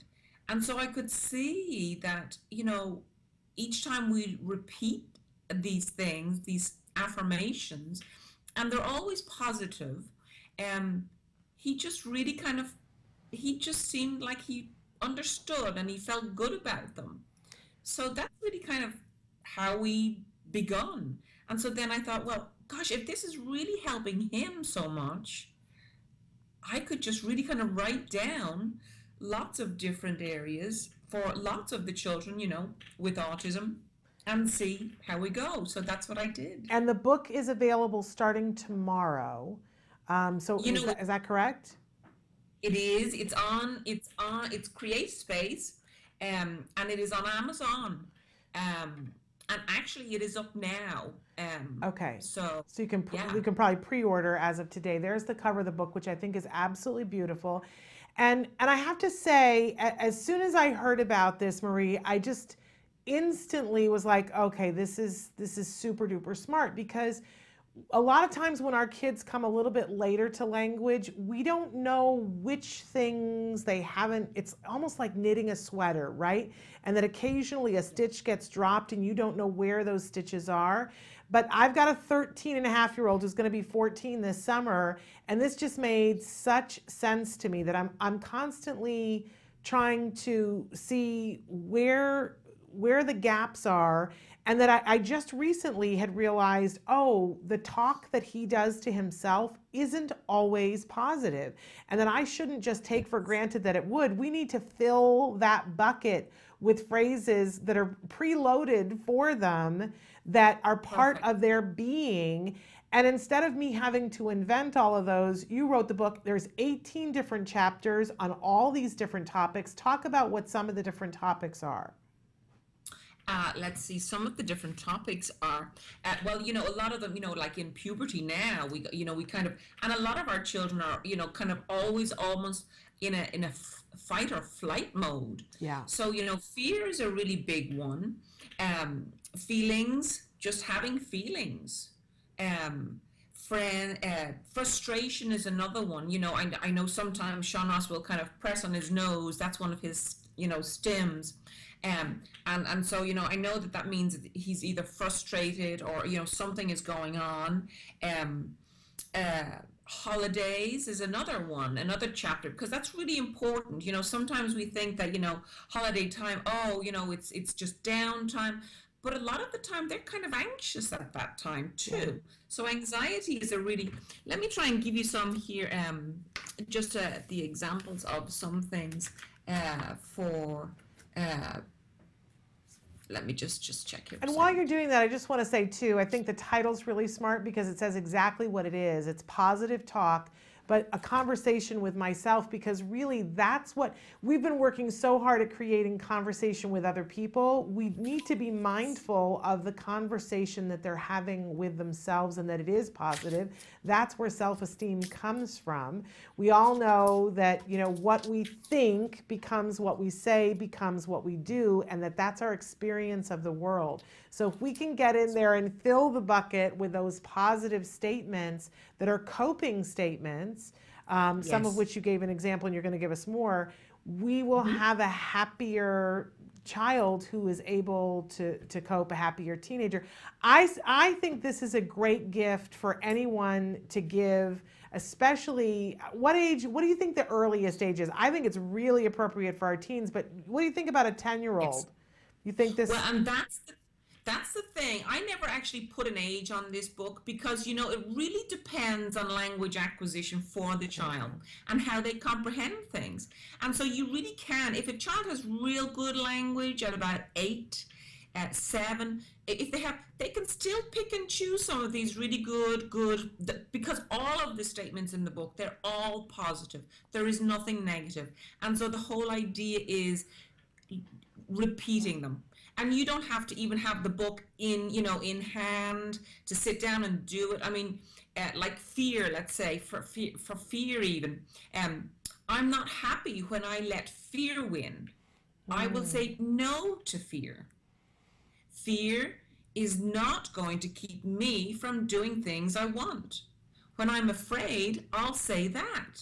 Speaker 15: And so I could see that, you know, each time we repeat these things, these affirmations, and they're always positive, he just really he just seemed like he understood and he felt good about them. So that's really kind of how we begun. And so then I thought, well, gosh, if this is really helping him so much, I could just really kind of write down lots of different areas for lots of the children, you know, with autism, and see how we go. So that's what I did.
Speaker 2: And the book is available starting tomorrow. So
Speaker 15: you know,
Speaker 2: is that correct?
Speaker 15: It is. It's Create Space, and it is on Amazon. And actually it is up now.
Speaker 2: Okay.
Speaker 15: So
Speaker 2: you can probably pre-order as of today. There's the cover of the book, which I think is absolutely beautiful. And I have to say, as soon as I heard about this, Marie, I just instantly was like, okay, this is super duper smart, because a lot of times when our kids come a little bit later to language, we don't know which things they haven't. It's almost like knitting a sweater, right? And that occasionally a stitch gets dropped and you don't know where those stitches are. But I've got a 13-and-a-half-year-old who's going to be 14 this summer, and this just made such sense to me that I'm constantly trying to see where the gaps are, and that I just recently had realized, oh, the talk that he does to himself isn't always positive, and that I shouldn't just take for granted that it would. We need to fill that bucket with phrases that are preloaded for them, that are part of their being. And instead of me having to invent all of those, you wrote the book. There's 18 different chapters on all these different topics. Talk about what some of the different topics are.
Speaker 15: Let's see, some of the different topics are, well, you know, a lot of them, you know, like in puberty now, we kind of, and a lot of our children are, you know, kind of always almost in a fight or flight mode.
Speaker 2: Yeah.
Speaker 15: So, you know, fear is a really big one. Feelings, just having feelings. Frustration is another one. You know, I know sometimes Sean Ross will kind of press on his nose. That's one of his, you know, stims. And so, you know, I know that means that he's either frustrated or, you know, something is going on. Holidays is another one, another chapter, because that's really important. You know, sometimes we think that, you know, holiday time, oh, you know, it's just downtime. But a lot of the time they're kind of anxious at that time too. Yeah. So anxiety is a really, let me try and give you some here, just the examples of some things let me just check here.
Speaker 2: And while you're doing that, I just want to say too, I think the title's really smart because it says exactly what it is. It's positive talk, but a conversation with myself, because really that's what we've been working so hard at, creating conversation with other people. We need to be mindful of the conversation that they're having with themselves, and that it is positive. That's where self-esteem comes from. We all know that, you know, what we think becomes what we say, becomes what we do, and that's our experience of the world. So if we can get in there and fill the bucket with those positive statements that are coping statements, some of which you gave an example and you're going to give us more, we will have a happier child who is able to cope, a happier teenager. I think this is a great gift for anyone to give, especially what age, what do you think the earliest age is? I think it's really appropriate for our teens, but what do you think about a 10-year-old? You think this?
Speaker 15: Well, and That's the thing. I never actually put an age on this book because, you know, it really depends on language acquisition for the child and how they comprehend things. And so you really can, if a child has real good language at about 8, at 7, if they can still pick and choose some of these really good, because all of the statements in the book, they're all positive. There is nothing negative. And so the whole idea is repeating them. And you don't have to even have the book in hand to sit down and do it. I mean, like fear, let's say, for fear even. I'm not happy when I let fear win. I will say no to fear. Fear is not going to keep me from doing things I want. When I'm afraid, I'll say that.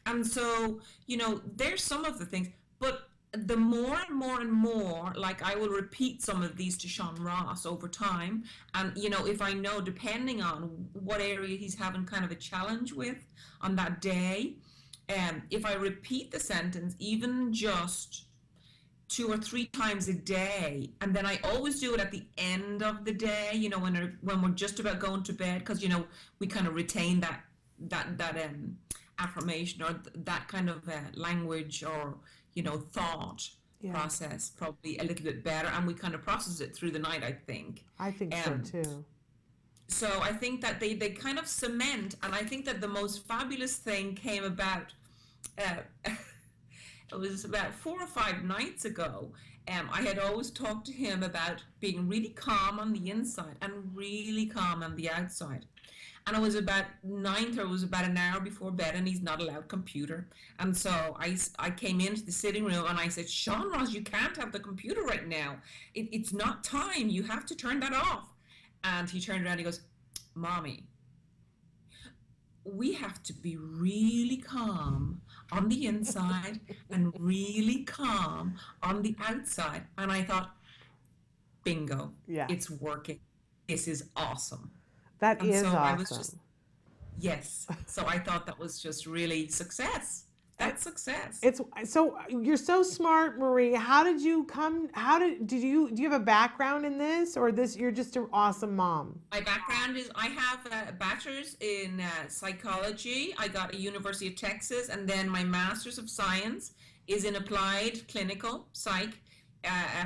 Speaker 15: And so, you know, there's some of the things, but the more and more and more, like I will repeat some of these to Sean Ross over time. And, you know, if I know, depending on what area he's having kind of a challenge with on that day, if I repeat the sentence, even just 2 or 3 times a day, and then I always do it at the end of the day, you know, when we're just about going to bed, because, you know, we kind of retain that affirmation or that kind of language or, you know, thought process probably a little bit better, and we kind of process it through the night, I think.
Speaker 2: I think so too.
Speaker 15: So I think that they kind of cement, and I think that the most fabulous thing came about, it was about 4 or 5 nights ago. I had always talked to him about being really calm on the inside and really calm on the outside. And it was about 9:30, it was about an hour before bed, and he's not allowed computer. And so I came into the sitting room and I said, Sean Ross, you can't have the computer right now. It's not time. You have to turn that off. And he turned around and he goes, Mommy, we have to be really calm on the inside and really calm on the outside. And I thought, bingo, it's working. This is awesome.
Speaker 2: That is awesome.
Speaker 15: Yes. So I thought that was just really success. That's success.
Speaker 2: It's so you're so smart, Marie. How did you come? Do you have a background in this, or you're just an awesome mom?
Speaker 15: My background is I have a bachelor's in psychology. I got at University of Texas, and then my master's of science is in applied clinical psych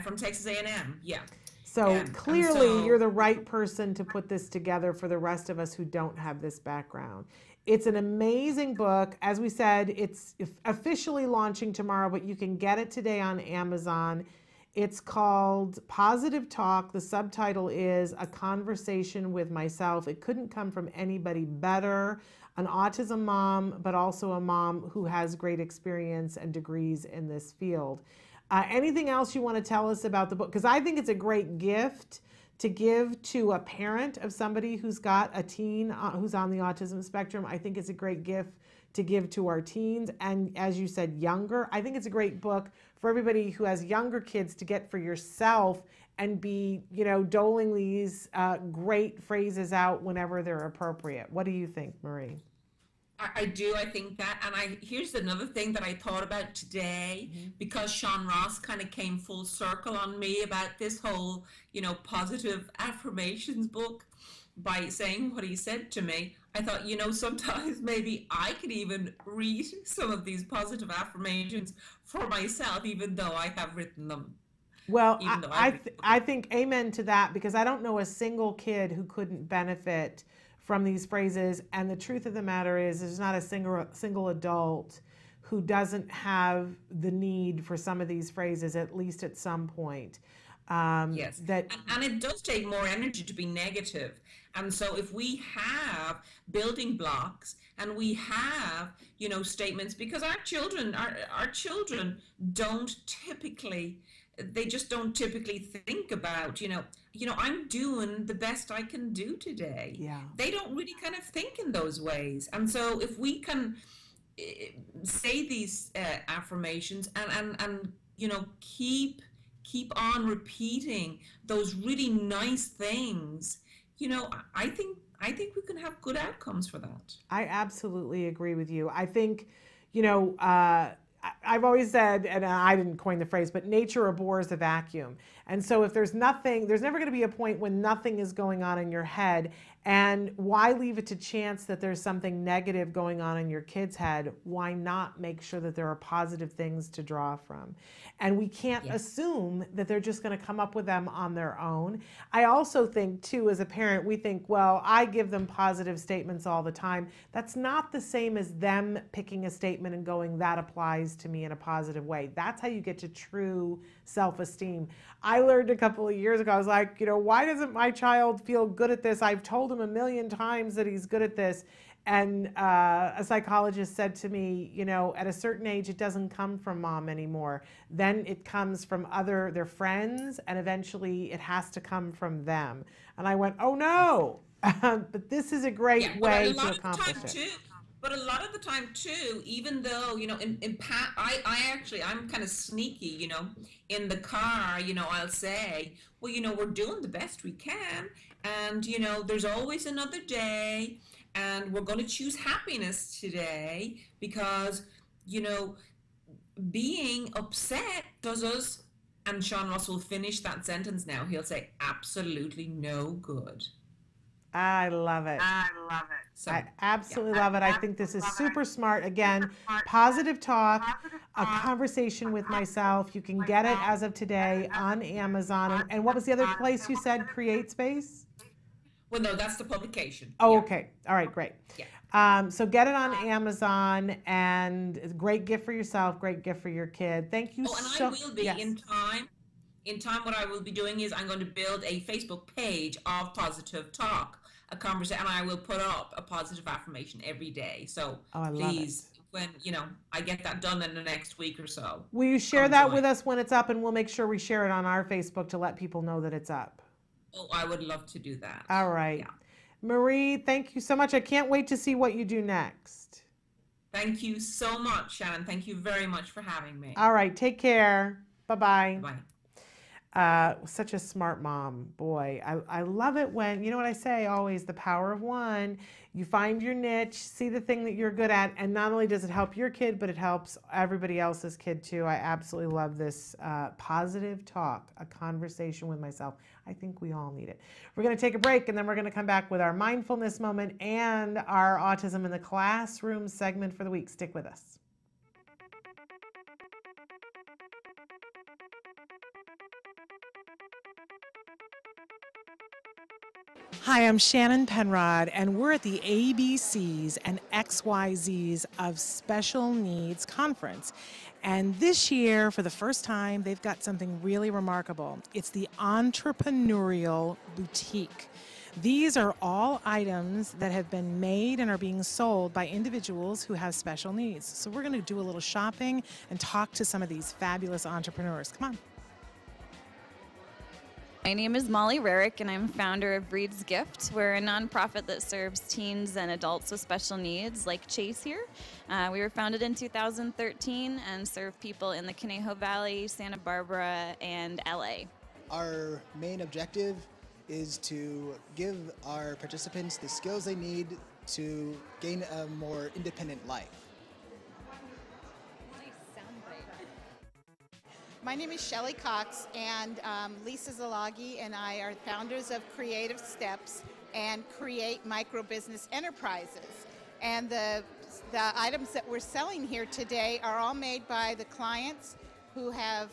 Speaker 15: from Texas A&M. Yeah.
Speaker 2: So clearly you're the right person to put this together for the rest of us who don't have this background. It's an amazing book. As we said, it's officially launching tomorrow, but you can get it today on Amazon. It's called Positive Talk. The subtitle is A Conversation with Myself. It couldn't come from anybody better. An autism mom, but also a mom who has great experience and degrees in this field. Anything else you want to tell us about the book? Because I think it's a great gift to give to a parent of somebody who's got a teen who's on the autism spectrum. I think it's a great gift to give to our teens. And as you said, younger. I think it's a great book for everybody who has younger kids to get for yourself and be, you know, doling these great phrases out whenever they're appropriate. What do you think, Marie?
Speaker 15: I do. I think that, and here's another thing that I thought about today, because Sean Ross kind of came full circle on me about this whole, you know, positive affirmations book by saying what he said to me. I thought, you know, sometimes maybe I could even read some of these positive affirmations for myself, even though I have written them.
Speaker 2: Well, I think amen to that, because I don't know a single kid who couldn't benefit from these phrases. And the truth of the matter is there's not a single adult who doesn't have the need for some of these phrases, at least at some point.
Speaker 15: Yes, and it does take more energy to be negative. And so if we have building blocks and we have, you know, statements, because our children don't typically, they just don't typically think about, you know, I'm doing the best I can do today.
Speaker 2: Yeah.
Speaker 15: They don't really kind of think in those ways. And so if we can say these affirmations and you know, keep on repeating those really nice things, you know, I think we can have good outcomes for that.
Speaker 2: I absolutely agree with you. I think, you know, I've always said, and I didn't coin the phrase, but nature abhors a vacuum. And so if there's nothing, there's never going to be a point when nothing is going on in your head. And why leave it to chance that there's something negative going on in your kid's head? Why not make sure that there are positive things to draw from? And we can't assume that they're just going to come up with them on their own. I also think, too, as a parent, we think, well, I give them positive statements all the time. That's not the same as them picking a statement and going, that applies to me in a positive way. That's how you get to true self-esteem. I learned a couple of years ago, I was like, why doesn't my child feel good at this? I've told him a million times that he's good at this. And a psychologist said to me, at a certain age, it doesn't come from mom anymore. Then it comes from their friends, and eventually it has to come from them. And I went, oh no, but this is a great way to accomplish it.
Speaker 15: But a lot of the time too, even though, I'm kind of sneaky, in the car, I'll say, well, we're doing the best we can. And, there's always another day, and we're going to choose happiness today because, being upset does us, and Sean Ross will finish that sentence now. He'll say, absolutely no good.
Speaker 2: I love it.
Speaker 15: So,
Speaker 2: I absolutely love it. I think this is super smart. Again, positive talk, a conversation with myself. You can get it as of today on Amazon. And what was the other place you said, CreateSpace?
Speaker 15: Well, no, that's the publication.
Speaker 2: Oh, okay. All right, great. Yeah. So get it on Amazon, and it's a great gift for yourself, great gift for your kid. Thank you so much.
Speaker 15: I will be in time, what I will be doing is I'm going to build a Facebook page of Positive Talk, a conversation, and I will put up a positive affirmation every day. So please, when I get that done in the next week or so.
Speaker 2: Will you share that with us when it's up, and we'll make sure we share it on our Facebook to let people know that it's up.
Speaker 15: Oh, I would love to do that.
Speaker 2: All right. Yeah. Marie, thank you so much. I can't wait to see what you do next.
Speaker 15: Thank you so much, Shannon. Thank you very much for having me.
Speaker 2: All right. Take care. Bye-bye.
Speaker 15: Bye.
Speaker 2: Such a smart mom. Boy, I love it when, what I say always, the power of one. You find your niche, see the thing that you're good at, and not only does it help your kid, but it helps everybody else's kid too. I absolutely love this positive talk, a conversation with myself. I think we all need it. We're going to take a break, and then we're going to come back with our mindfulness moment and our Autism in the Classroom segment for the week. Stick with us. Hi, I'm Shannon Penrod, and we're at the ABCs and XYZs of Special Needs Conference. And this year, for the first time, they've got something really remarkable. It's the Entrepreneurial Boutique. These are all items that have been made and are being sold by individuals who have special needs. So we're going to do a little shopping and talk to some of these fabulous entrepreneurs. Come on.
Speaker 16: My name is Molly Rarick, and I'm founder of Breed's Gift. We're a nonprofit that serves teens and adults with special needs, like Chase here. We were founded in 2013 and serve people in the Conejo Valley, Santa Barbara, and LA.
Speaker 17: Our main objective is to give our participants the skills they need to gain a more independent life.
Speaker 18: My name is Shelley Cox, and Lisa Zalagi and I are founders of Creative Steps and Create Micro Business Enterprises. And the items that we're selling here today are all made by the clients who have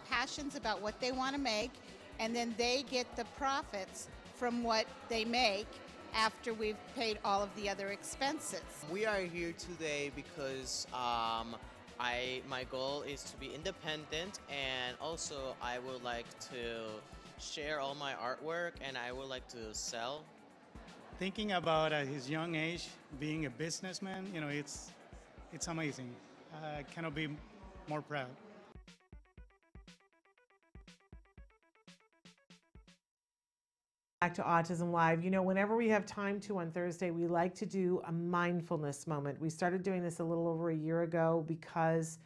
Speaker 18: passions about what they want to make, and then they get the profits from what they make after we've paid all of the other expenses.
Speaker 19: We are here today because my goal is to be independent, and also I would like to share all my artwork, and I would like to sell.
Speaker 20: Thinking about at his young age being a businessman, it's amazing. I cannot be more proud.
Speaker 2: Back to Autism Live. Whenever we have time to on Thursday, we like to do a mindfulness moment. We started doing this a little over a year ago because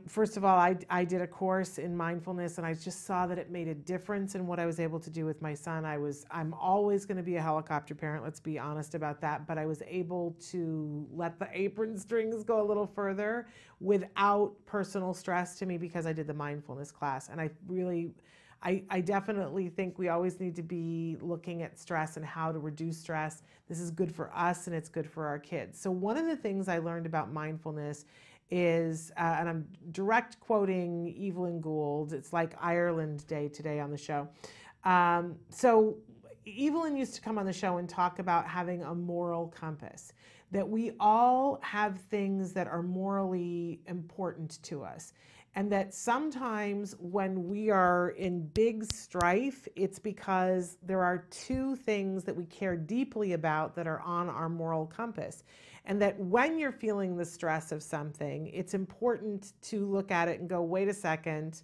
Speaker 2: First of all, I did a course in mindfulness, and I just saw that it made a difference in what I was able to do with my son. I'm always going to be a helicopter parent, let's be honest about that, but I was able to let the apron strings go a little further without personal stress to me because I did the mindfulness class. And I definitely think we always need to be looking at stress and how to reduce stress. This is good for us and it's good for our kids. So one of the things I learned about mindfulness is, and I'm direct quoting Evelyn Gould, it's like Ireland Day today on the show. So Evelyn used to come on the show and talk about having a moral compass, that we all have things that are morally important to us. And that sometimes when we are in big strife, it's because there are two things that we care deeply about that are on our moral compass. And that when you're feeling the stress of something, it's important to look at it and go, wait a second,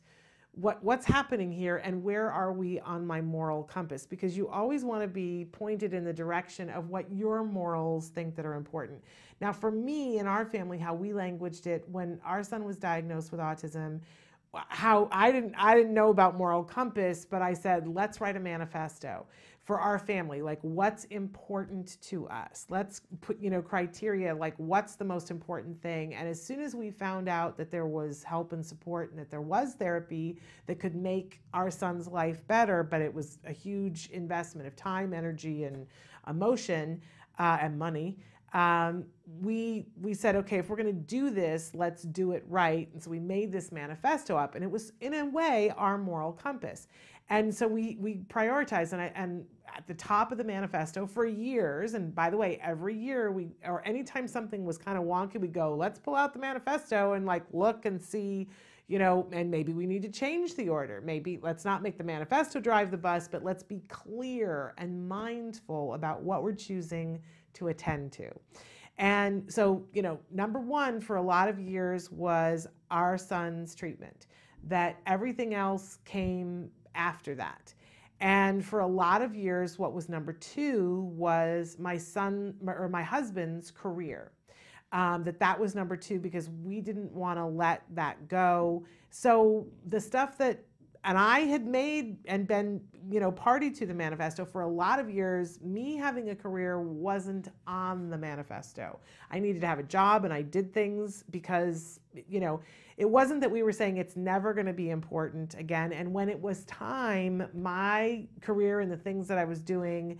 Speaker 2: what's happening here and where are we on my moral compass? Because you always want to be pointed in the direction of what your morals think that are important. Now, for me and our family, how we languaged it when our son was diagnosed with autism, how I didn't know about moral compass, but I said, let's write a manifesto for our family, like what's important to us. Let's put, criteria, like what's the most important thing. And as soon as we found out that there was help and support and that there was therapy that could make our son's life better, but it was a huge investment of time, energy, and emotion, and money, we said, okay, if we're going to do this, let's do it right. And so we made this manifesto up, and it was in a way our moral compass. And so we prioritized, and at the top of the manifesto for years, and by the way, every year or anytime something was kind of wonky, we go, let's pull out the manifesto and like look and see, and maybe we need to change the order. Maybe let's not make the manifesto drive the bus, but let's be clear and mindful about what we're choosing to attend to. And so, number one for a lot of years was our son's treatment, that everything else came after that. And for a lot of years, what was number two was my husband's career. That was number two because we didn't want to let that go. So the stuff and I had made and been, party to the manifesto for a lot of years, me having a career wasn't on the manifesto. I needed to have a job, and I did things because, it wasn't that we were saying it's never going to be important again. And when it was time, my career and the things that I was doing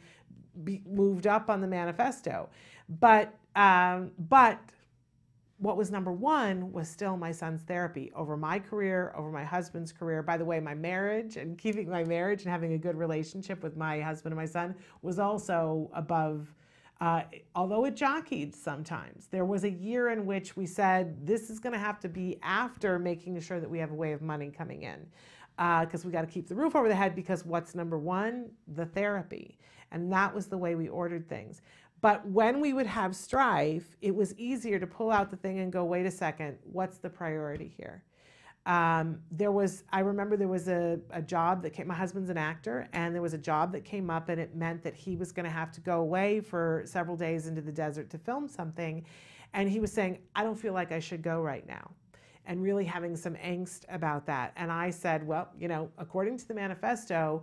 Speaker 2: moved up on the manifesto. But what was number one was still my son's therapy over my career, over my husband's career. By the way, my marriage and keeping my marriage and having a good relationship with my husband and my son was also above, although it jockeyed sometimes. There was a year in which we said, this is going to have to be after making sure that we have a way of money coming in, because we got to keep the roof over the head, because what's number one? The therapy. And that was the way we ordered things. But when we would have strife, it was easier to pull out the thing and go, wait a second, what's the priority here? I remember there was a job that came, my husband's an actor, and there was a job that came up, and it meant that he was going to have to go away for several days into the desert to film something. And he was saying, I don't feel like I should go right now, and really having some angst about that. And I said, well, according to the manifesto,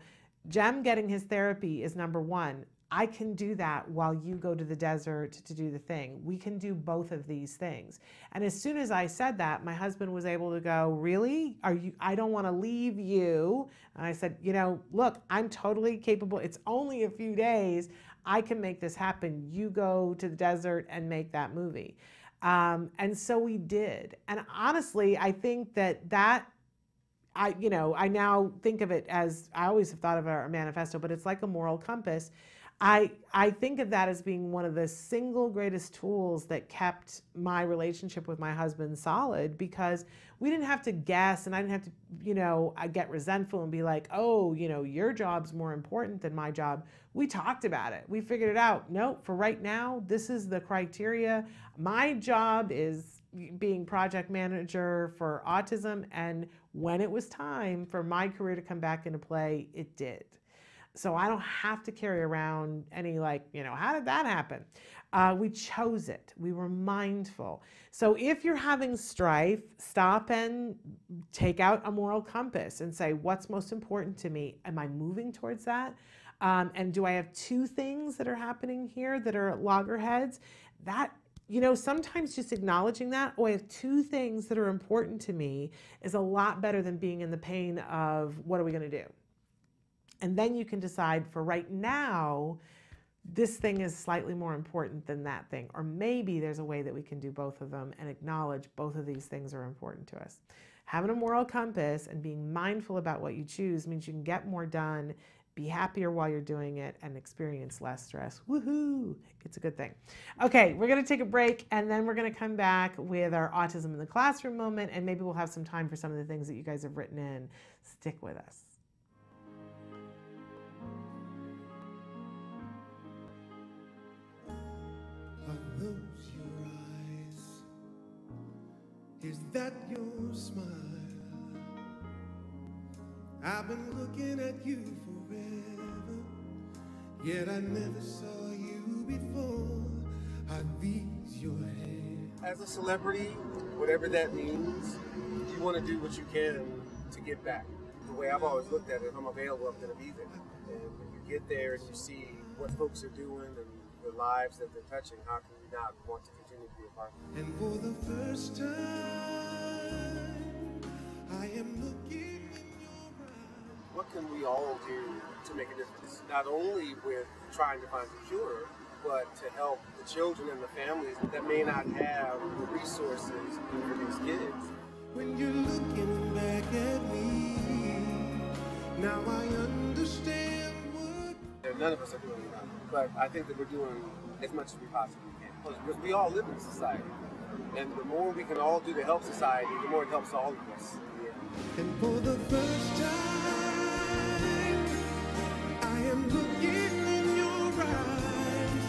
Speaker 2: Jem getting his therapy is number one. I can do that while you go to the desert to do the thing. We can do both of these things. And as soon as I said that, my husband was able to go, really? I don't want to leave you. And I said, look, I'm totally capable. It's only a few days. I can make this happen. You go to the desert and make that movie. And so we did. And honestly, I think I now think of it as, I always have thought of our manifesto, but it's like a moral compass. I think of that as being one of the single greatest tools that kept my relationship with my husband solid, because we didn't have to guess, and I didn't have to, I get resentful and be like, oh, your job's more important than my job. We talked about it. We figured it out. No, for right now, this is the criteria. My job is being project manager for autism, and when it was time for my career to come back into play, it did. So I don't have to carry around any like, how did that happen? We chose it. We were mindful. So if you're having strife, stop and take out a moral compass and say, what's most important to me? Am I moving towards that? And do I have two things that are happening here that are loggerheads? That, sometimes just acknowledging that, I have two things that are important to me is a lot better than being in the pain of what are we going to do? And then you can decide for right now, this thing is slightly more important than that thing. Or maybe there's a way that we can do both of them and acknowledge both of these things are important to us. Having a moral compass and being mindful about what you choose means you can get more done, be happier while you're doing it, and experience less stress. Woohoo! It's a good thing. Okay, we're going to take a break, and then we're going to come back with our autism in the classroom moment, and maybe we'll have some time for some of the things that you guys have written in. Stick with us.
Speaker 21: Are those your eyes? Is that your smile? I've been looking at you forever, yet I never saw you before. Are these your hands?
Speaker 22: As a celebrity, whatever that means, you want to do what you can to give back. The way I've always looked at it, if I'm available, I'm going to be there. And when you get there and you see what folks are doing and the lives that they're touching, how can you not want to continue to be a part of it?
Speaker 21: And for the first time, I am looking.
Speaker 22: What can we all do to make a difference? Not only with trying to find a cure, but to help the children and the families that may not have the resources for these kids.
Speaker 21: When you're looking back at me, now I understand what...
Speaker 22: None of us are doing enough, but I think that we're doing as much as we possibly can. Because we all live in society, and the more we can all do to help society, the more it helps all of us. Yeah.
Speaker 21: And for the first time, I am looking in your eyes,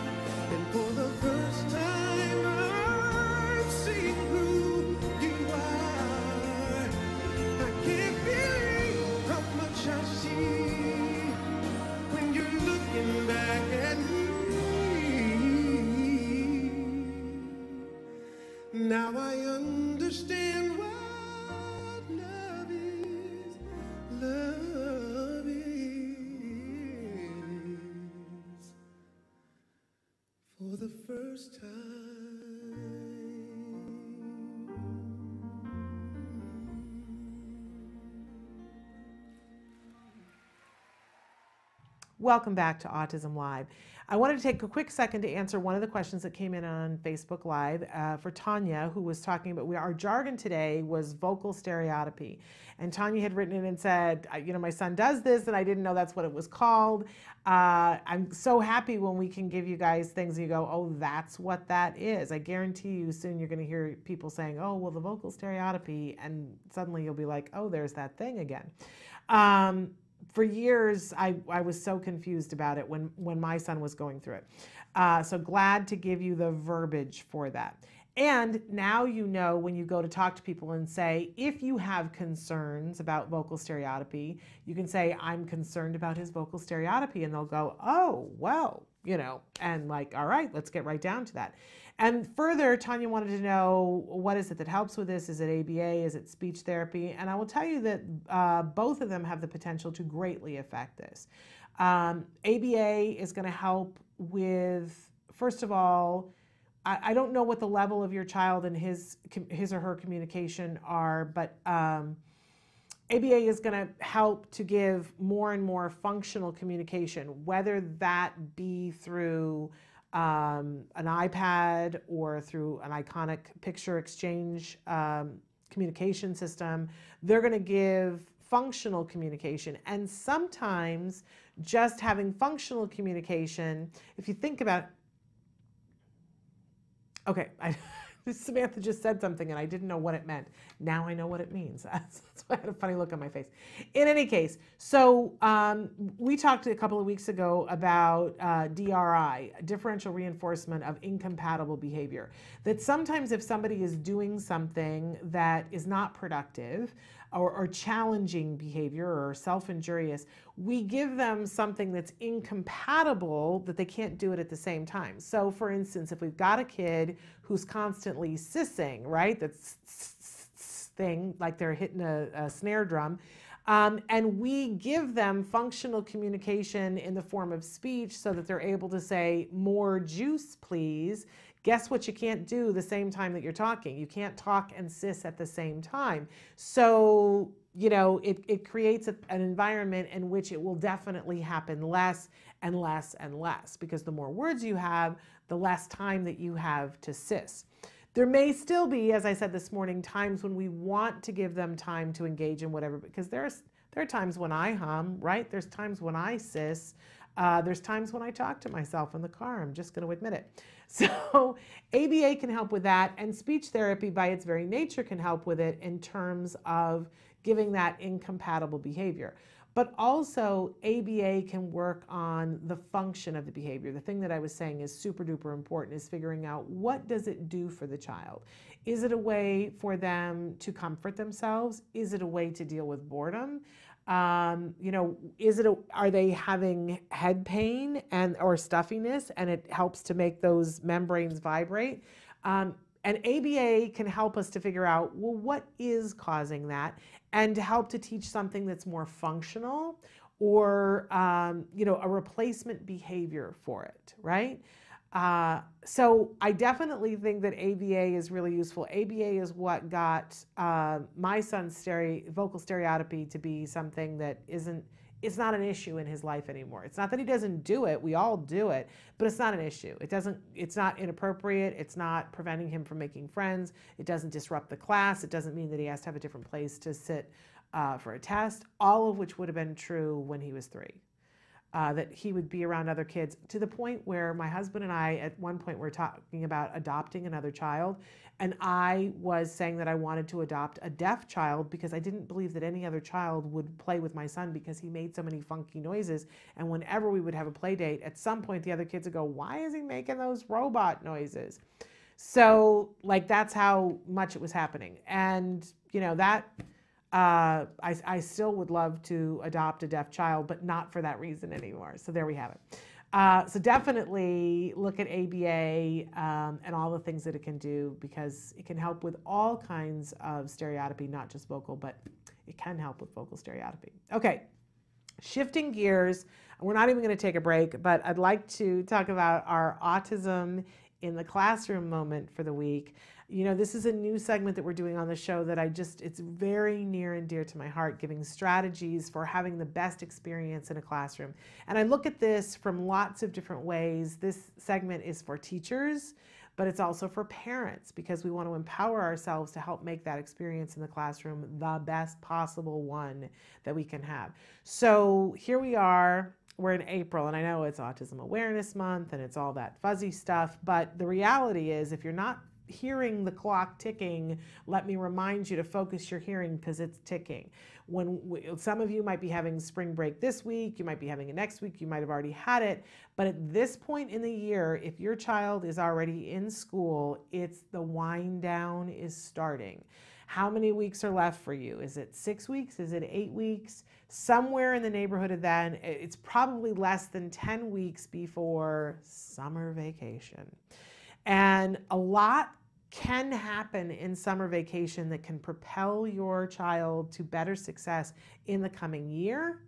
Speaker 21: and for the first time I'm seeing who you are. I can't believe how much I see when you're looking back at me. Now I understand what love is. Love is for the first time.
Speaker 2: Welcome back to Autism Live. I wanted to take a quick second to answer one of the questions that came in on Facebook Live for Tanya, who was talking about our jargon today was vocal stereotypy. And Tanya had written in and said, my son does this and I didn't know that's what it was called. I'm so happy when we can give you guys things and you go, oh, that's what that is. I guarantee you soon you're going to hear people saying, oh, well, the vocal stereotypy, and suddenly you'll be like, oh, there's that thing again. For years, I was so confused about it when my son was going through it. So glad to give you the verbiage for that. And now you know when you go to talk to people and say, if you have concerns about vocal stereotypy, you can say, I'm concerned about his vocal stereotypy. And they'll go, oh, well, and like, all right, let's get right down to that. And further, Tanya wanted to know, what is it that helps with this? Is it ABA? Is it speech therapy? And I will tell you that both of them have the potential to greatly affect this. ABA is going to help with, first of all, I don't know what the level of your child and his or her communication are, but ABA is going to help to give more and more functional communication, whether that be through an iPad or through an iconic picture exchange communication system. They're going to give functional communication. And sometimes just having functional communication, if you think about, okay, Samantha just said something and I didn't know what it meant. Now I know what it means. That's why I had a funny look on my face. In any case, so we talked a couple of weeks ago about DRI, differential reinforcement of incompatible behavior. That sometimes if somebody is doing something that is not productive, or challenging behavior or self-injurious, we give them something that's incompatible, that they can't do it at the same time. So for instance, if we've got a kid who's constantly sissing, right, that's thing, like they're hitting a snare drum, and we give them functional communication in the form of speech so that they're able to say, more juice, please. Guess what you can't do the same time that you're talking? You can't talk and sis at the same time. So, you know, it creates an environment in which it will definitely happen less and less and less, because the more words you have, the less time that you have to sis. There may still be, as I said this morning, times when we want to give them time to engage in whatever, because there are times when I hum, right? There's times when I sis. There's times when I talk to myself in the car. I'm just going to admit it. So ABA can help with that, and speech therapy by its very nature can help with it in terms of giving that incompatible behavior. But also ABA can work on the function of the behavior. The thing that I was saying is super duper important, is figuring out, what does it do for the child? Is it a way for them to comfort themselves? Is it a way to deal with boredom? You know, are they having head pain or stuffiness, and it helps to make those membranes vibrate? And ABA can help us to figure out, well, what is causing that, and to help to teach something that's more functional, or, you know, a replacement behavior for it, right? So I definitely think that ABA is really useful. ABA is what got my son's vocal stereotypy to be something that it's not an issue in his life anymore. It's not that he doesn't do it. We all do it, but it's not an issue. It's not inappropriate. It's not preventing him from making friends. It doesn't disrupt the class. It doesn't mean that he has to have a different place to sit for a test, all of which would have been true when he was 3. That he would be around other kids, to the point where my husband and I at one point were talking about adopting another child, and I was saying that I wanted to adopt a deaf child because I didn't believe that any other child would play with my son, because he made so many funky noises, and whenever we would have a play date, at some point the other kids would go, why is he making those robot noises? So like, that's how much it was happening. And you know, that I still would love to adopt a deaf child, but not for that reason anymore. So there we have it. So definitely look at ABA and all the things that it can do, because it can help with all kinds of stereotypy, not just vocal, but it can help with vocal stereotypy. Okay, shifting gears. We're not even going to take a break, but I'd like to talk about our autism in the classroom moment for the week. You know, this is a new segment that we're doing on the show that it's very near and dear to my heart, giving strategies for having the best experience in a classroom. And I look at this from lots of different ways. This segment is for teachers, but it's also for parents, because we want to empower ourselves to help make that experience in the classroom the best possible one that we can have. So here we are. We're in April, and I know it's Autism Awareness Month and it's all that fuzzy stuff, but the reality is, if you're not hearing the clock ticking, let me remind you to focus your hearing, because it's ticking. Some of you might be having spring break this week, you might be having it next week, you might have already had it, but at this point in the year, if your child is already in school, it's the wind down is starting. How many weeks are left for you? Is it 6 weeks? Is it 8 weeks? Somewhere in the neighborhood of that. It's probably less than 10 weeks before summer vacation. And a lot can happen in summer vacation that can propel your child to better success in the coming year,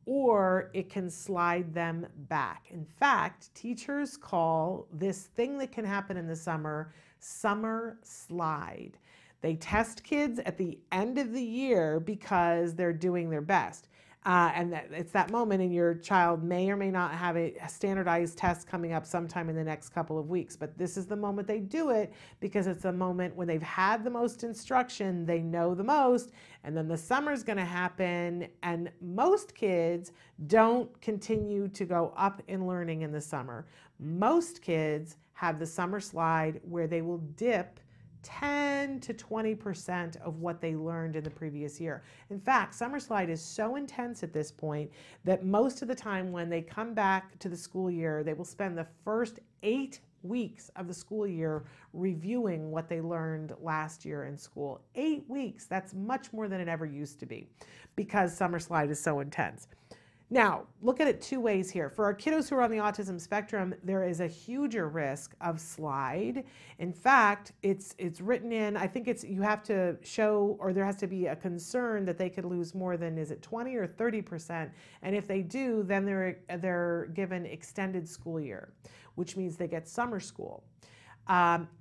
Speaker 2: or it can slide them back. In fact, teachers call this thing that can happen in the summer slide. They test kids at the end of the year because they're doing their best. And it's that moment, and your child may or may not have a standardized test coming up sometime in the next couple of weeks. But this is the moment they do it, because it's the moment when they've had the most instruction, they know the most, and then the summer's going to happen. And most kids don't continue to go up in learning in the summer. Most kids have the summer slide, where they will dip 10 to 20% of what they learned in the previous year. In fact, summer slide is so intense at this point that most of the time when they come back to the school year, they will spend the first 8 weeks of the school year reviewing what they learned last year in school. 8 weeks, that's much more than it ever used to be because Summer Slide is so intense. Now, look at it two ways here. For our kiddos who are on the autism spectrum, there is a huger risk of slide. In fact, it's written in, I think it's, you have to show, or there has to be a concern that they could lose more than, is it 20 or 30%? And if they do, then they're given extended school year, which means they get summer school.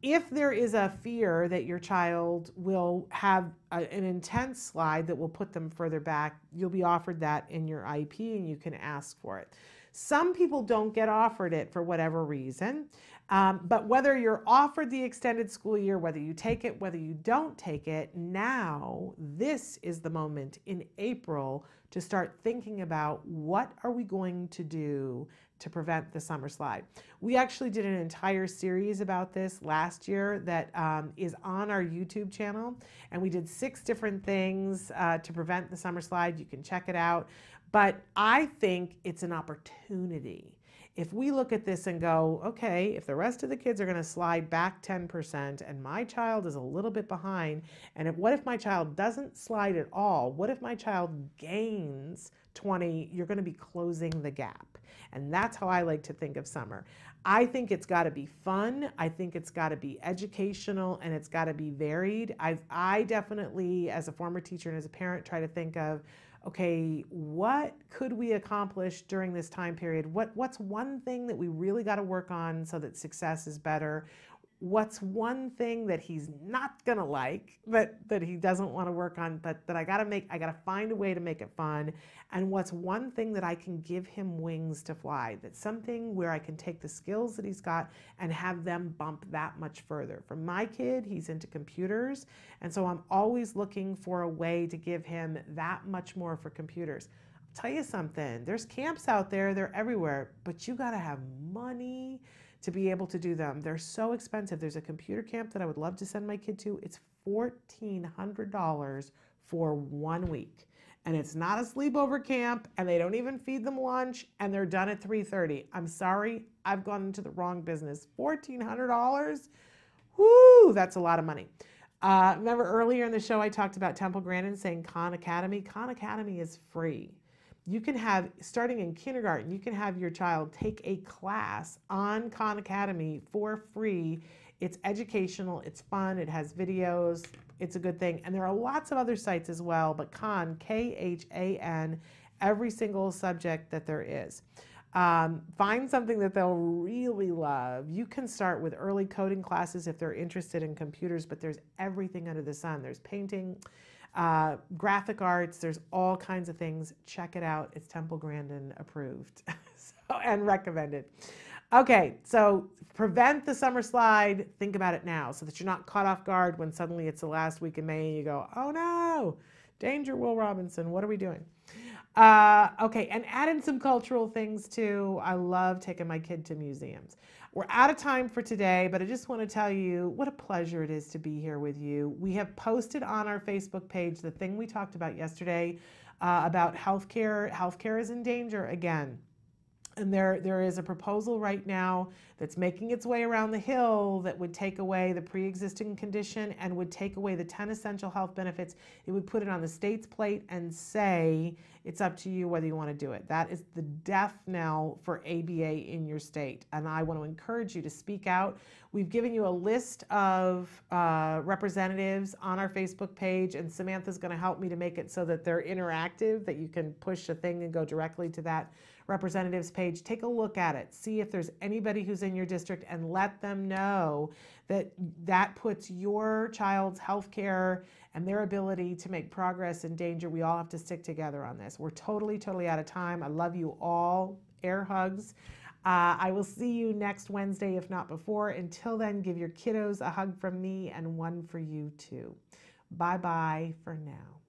Speaker 2: If there is a fear that your child will have an intense slide that will put them further back, you'll be offered that in your IEP and you can ask for it. Some people don't get offered it for whatever reason, but whether you're offered the extended school year, whether you take it, whether you don't take it, now this is the moment in April to start thinking about what are we going to do to prevent the summer slide. We actually did an entire series about this last year that is on our YouTube channel, and we did 6 different things to prevent the summer slide. You can check it out, but I think it's an opportunity. If we look at this and go, okay, if the rest of the kids are going to slide back 10% and my child is a little bit behind, and what if my child doesn't slide at all? What if my child gains 20? You're going to be closing the gap. And that's how I like to think of summer. I think it's got to be fun. I think it's got to be educational, and it's got to be varied. I definitely, as a former teacher and as a parent, try to think of, okay, what could we accomplish during this time period? What's one thing that we really got to work on so that success is better? What's one thing that he's not gonna like, that he doesn't want to work on, but that I gotta find a way to make it fun? And what's one thing that I can give him wings to fly? That's something where I can take the skills that he's got and have them bump that much further. For my kid, he's into computers, and so I'm always looking for a way to give him that much more for computers. I'll tell you something, there's camps out there, they're everywhere, but you gotta have money to be able to do them. They're so expensive. There's a computer camp that I would love to send my kid to. It's $1,400 for 1 week. And it's not a sleepover camp, and they don't even feed them lunch, and they're done at 3:30. I'm sorry, I've gone into the wrong business. $1,400? Whoo, that's a lot of money. Remember earlier in the show I talked about Temple Grandin saying Khan Academy? Khan Academy is free. You can have, starting in kindergarten, you can have your child take a class on Khan Academy for free. It's educational, it's fun, it has videos, it's a good thing. And there are lots of other sites as well, but Khan, K-H-A-N, every single subject that there is. Find something that they'll really love. You can start with early coding classes if they're interested in computers, but there's everything under the sun. There's painting, graphic arts, there's all kinds of things. Check it out. It's Temple Grandin approved and recommended. Okay, so prevent the summer slide. Think about it now so that you're not caught off guard when suddenly it's the last week in May and you go, oh no, danger, Will Robinson, what are we doing? Okay, and add in some cultural things too. I love taking my kid to museums. We're out of time for today, but I just want to tell you what a pleasure it is to be here with you. We have posted on our Facebook page the thing we talked about yesterday about healthcare. Healthcare is in danger again. And there is a proposal right now that's making its way around the Hill that would take away the pre-existing condition and would take away the 10 essential health benefits. It would put it on the state's plate and say, it's up to you whether you want to do it. That is the death knell for ABA in your state. And I want to encourage you to speak out. We've given you a list of representatives on our Facebook page, and Samantha's going to help me to make it so that they're interactive, that you can push a thing and go directly to that representatives page. Take a look at it. See if there's anybody who's in your district and let them know that that puts your child's health care and their ability to make progress in danger. We all have to stick together on this. We're totally out of time. I love you all. Air hugs. I will see you next Wednesday, if not before. Until then, give your kiddos a hug from me and one for you too. Bye-bye for now.